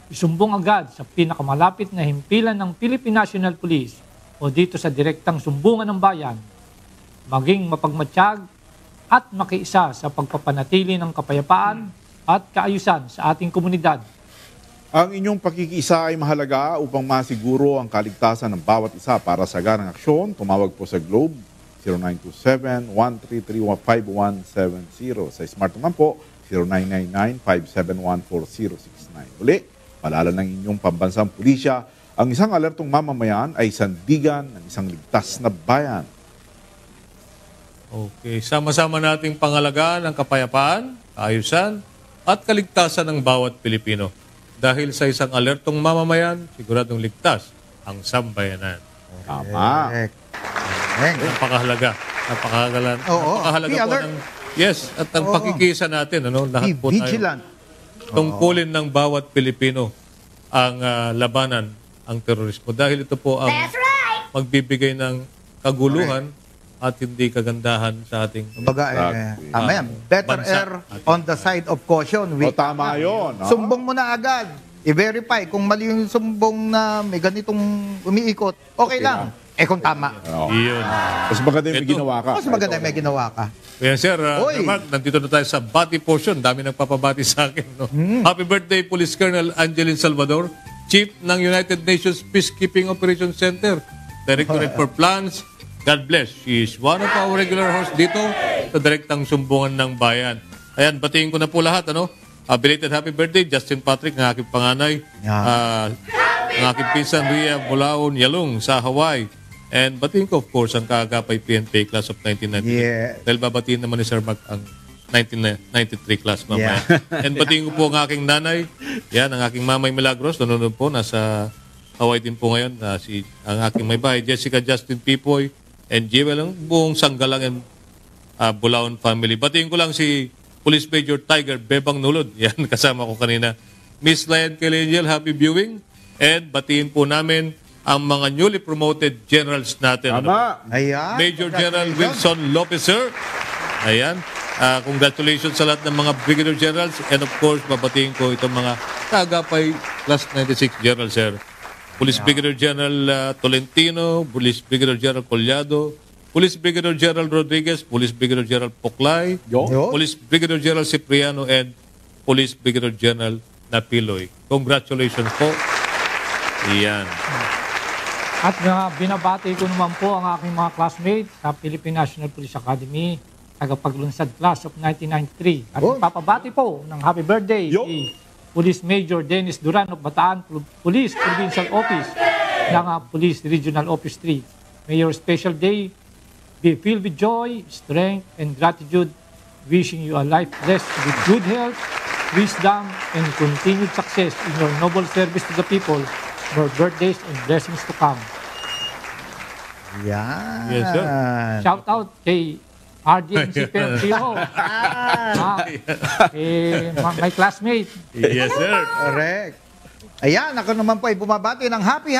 Isumbong agad sa pinakamalapit na himpilan ng Philippine National Police o dito sa direktang sumbungan ng bayan. Maging mapagmatsyag at makiisa sa pagpapanatili ng kapayapaan at kaayusan sa ating komunidad. Ang inyong pakikiisa ay mahalaga upang masiguro ang kaligtasan ng bawat isa. Para sa ganang aksyon, tumawag po sa Globe 0927-133-5170. Sa Smart naman po, 0999-571-4069. Uli, paalala ng inyong pambansang pulisya, ang isang alertong mamamayan ay sandigan ng isang ligtas na bayan. Okay, sama-sama nating pangalagaan ang kapayapaan, kaayusan, at kaligtasan ng bawat Pilipino. Dahil sa isang alertong mamamayan, siguradong ligtas ang sambayanan. Tama. Napakahalaga. Napakahalaga po ng... Yes, at ang pakikisa natin, lahat po tayo. Tungkulin ng bawat Pilipino ang labanan, ang terorismo. Dahil ito po ang magbibigay ng kaguluhan at hindi kagandahan sa ating tama yan. Better err on the side of caution. Tama yun. Sumbong mo na agad. I-verify kung mali yung sumbong na may ganitong umiikot. Okay lang. Kung tama. Iyon. Mas maganda yung may ginawa ka. Mas maganda yung may ginawa ka. Kaya sir, Mark, nandito na tayo sa bati portion. Dami nagpapabati sa akin. No? Happy birthday, Police Colonel Angeline Salvador, Chief ng United Nations Peacekeeping Operations Center, Directorate for Plans. God bless. She is one of our regular hosts dito sa direktang sumbungan ng bayan. Ayan, batiin ko na po lahat. Belated happy birthday, Justin Patrick, ng aking panganay. Ang aking pinsan, Ria Bulaon Yalong sa Hawaii. And batiin ko, of course, ang kaagapay PNP class of 1993. Dahil babatiin naman ni Sir Mark ang 1993 class mamaya. And batiin ko po ang aking nanay. Yan, ang aking mamay Milagros. Nanonood po, nasa Hawaii din po ngayon. Ang aking may bahay, Jessica Justin Pipoy. And Jewel, ang buong Sanggalang and Bulaon family. Batiin ko lang si Police Major Tiger Bebang Nulod. Yan, kasama ko kanina. Miss Lian Keleniel, happy viewing. And batiin po namin ang mga newly promoted generals natin. Ayan. Major General Wilson Lopez, sir. Ayan. Congratulations sa lahat ng mga Brigadier Generals. And of course, babatiin ko itong mga kagapay class 96 General, sir. Police Brigadier General Tolentino, Police Brigadier General Collado, Police Brigadier General Rodriguez, Police Brigadier General Poklay, Police Brigadier General Cipriano, and Police Brigadier General Napiloy. Congratulations po. Iyan. At binabati ko naman po ang aking mga classmates sa Philippine National Police Academy, tagapaglunsad class of 1993. At papabati po ng happy birthday si Police Major Dennis Duran of Bataan Police Provincial Office ng Police Regional Office 3. May your special day be filled with joy, strength, and gratitude. Wishing you a life blessed with good health, wisdom, and continued success in your noble service to the people, more birthdays and blessings to come. Yan. Yes, sir. Shout out kay RDNC PO. My classmate. Yes, sir. Correct. Ayan, ako naman po ay bumabati ng happy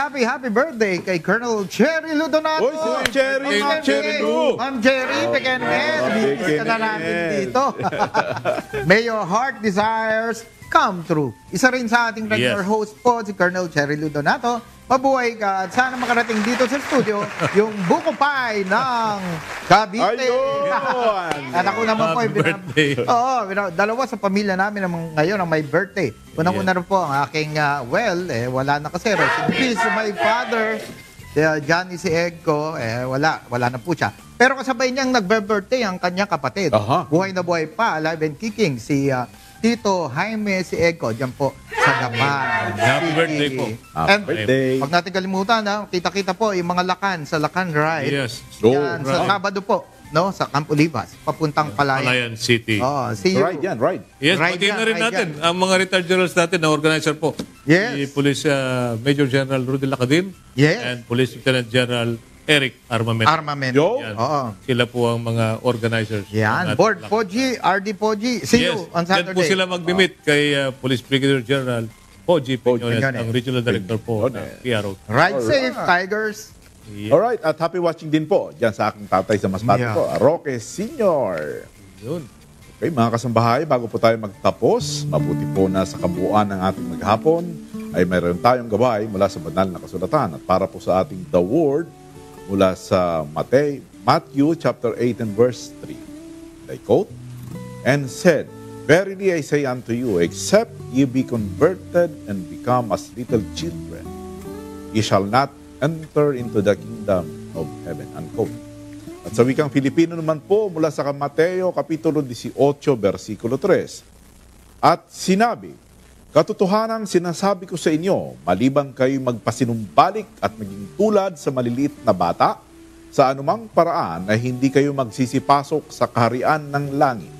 birthday kay Colonel Cherry Ludonato. Oy, si Cherry, Ma'am Cherry Lu. Ma'am Cherry, Pekenmen. Bibis ka na namin dito. May your heart desires come true. Isa rin sa ating regular host po, si Colonel Cherry Ludonato. Mabuhay ka at sana makarating dito sa studio yung buko pie ng Cavite. Ayun! At ako naman po, birthday. dalawa sa pamilya namin ngayon ang may birthday. Unang-una rin po ang aking, wala na kasi. Rest in peace to my father, Johnny si Egko, wala na po siya. Pero kasabay niyang nagbe-birthday ang kanyang kapatid. Buhay na buhay pa, alive and kicking, si Tito Jaime si Egko, dyan po sa Gapan. Happy birthday po. And pag natin kalimutan, kita-kita po yung mga Lakan sa Lakan Ride. Yes. Yan, sa Sabado po, no, sa Campo Libas, papuntang Palayan City. See you. Right yan, right. Yes, Right pati yan, na rin right natin yan. ang mga retired generals natin na organizer po. Yes. Si Police Major General Rudy Lacadim Yes. and Police Lieutenant General Eric Armamento. Armamento. Yan. Oo. Sila po ang mga organizers. Yan. ng Board ating Poji, RD Poji. See you on Yan po Saturday. sila mag-meet kay Police Brigadier General Poji Piñones, Piñones. ang Regional Director po ng PRO. Ride safe, Tigers. Alright, at happy watching din po dyan sa aking tatay sa Masbate po, Roque Sr. Yun. Okay, mga kasambahay, bago po tayo magtapos, mabuti po na sa kabuuan ng ating maghapon ay mayroon tayong gabay mula sa banal na kasulatan. At para po sa ating The Word mula sa Matthew chapter 8 and verse 3. I quote, "And said, Verily I say unto you, except ye be converted and become as little children, ye shall not enter into the kingdom of heaven." Unquote. At sa wikang Filipino naman po, mula sa Mateo kapitulo 18, versikulo 3. At sinabi, "Katotohanan sinasabi ko sa inyo, maliban kayo magpasinumbalik at maging tulad sa maliliit na bata, sa anumang paraan ay hindi kayo magsisipasok sa kaharian ng langit."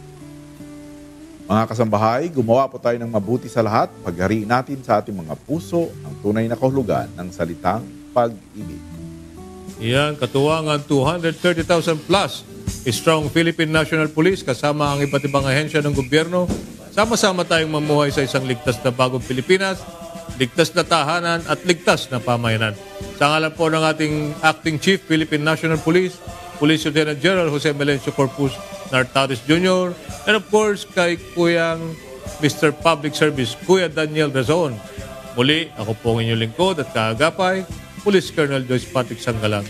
Mga kasambahay, gumawa po tayo ng mabuti sa lahat, paghariin natin sa ating mga puso ang tunay na kahulugan ng salitang pag-ibig. Yan, katuwangan 230,000 plus strong Philippine National Police kasama ang iba't ibang ahensya ng gobyerno. Sama-sama tayong mamuhay sa isang ligtas na bagong Pilipinas, ligtas na tahanan at ligtas na pamayanan. Sa ngalan po ng ating Acting Chief Philippine National Police, Police Lieutenant General Jose Melencio Corpus Nartares Jr., and of course kay Kuyang Mr. Public Service, Kuya Daniel Razon. Muli, ako po ang inyong lingkod at kaagapay, Police Colonel Joyce Patrick Sanggalang.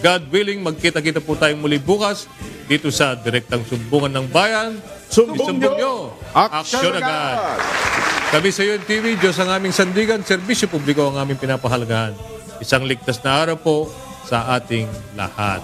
God willing, magkita-kita po tayong muli bukas dito sa Direktang Sumbungan ng Bayan. Sumbong nyo! Aksyon agad! Kami sa UNTV, Diyos ang aming sandigan, serbisyo publiko ang aming pinapahalagahan. Isang ligtas na araw po sa ating lahat.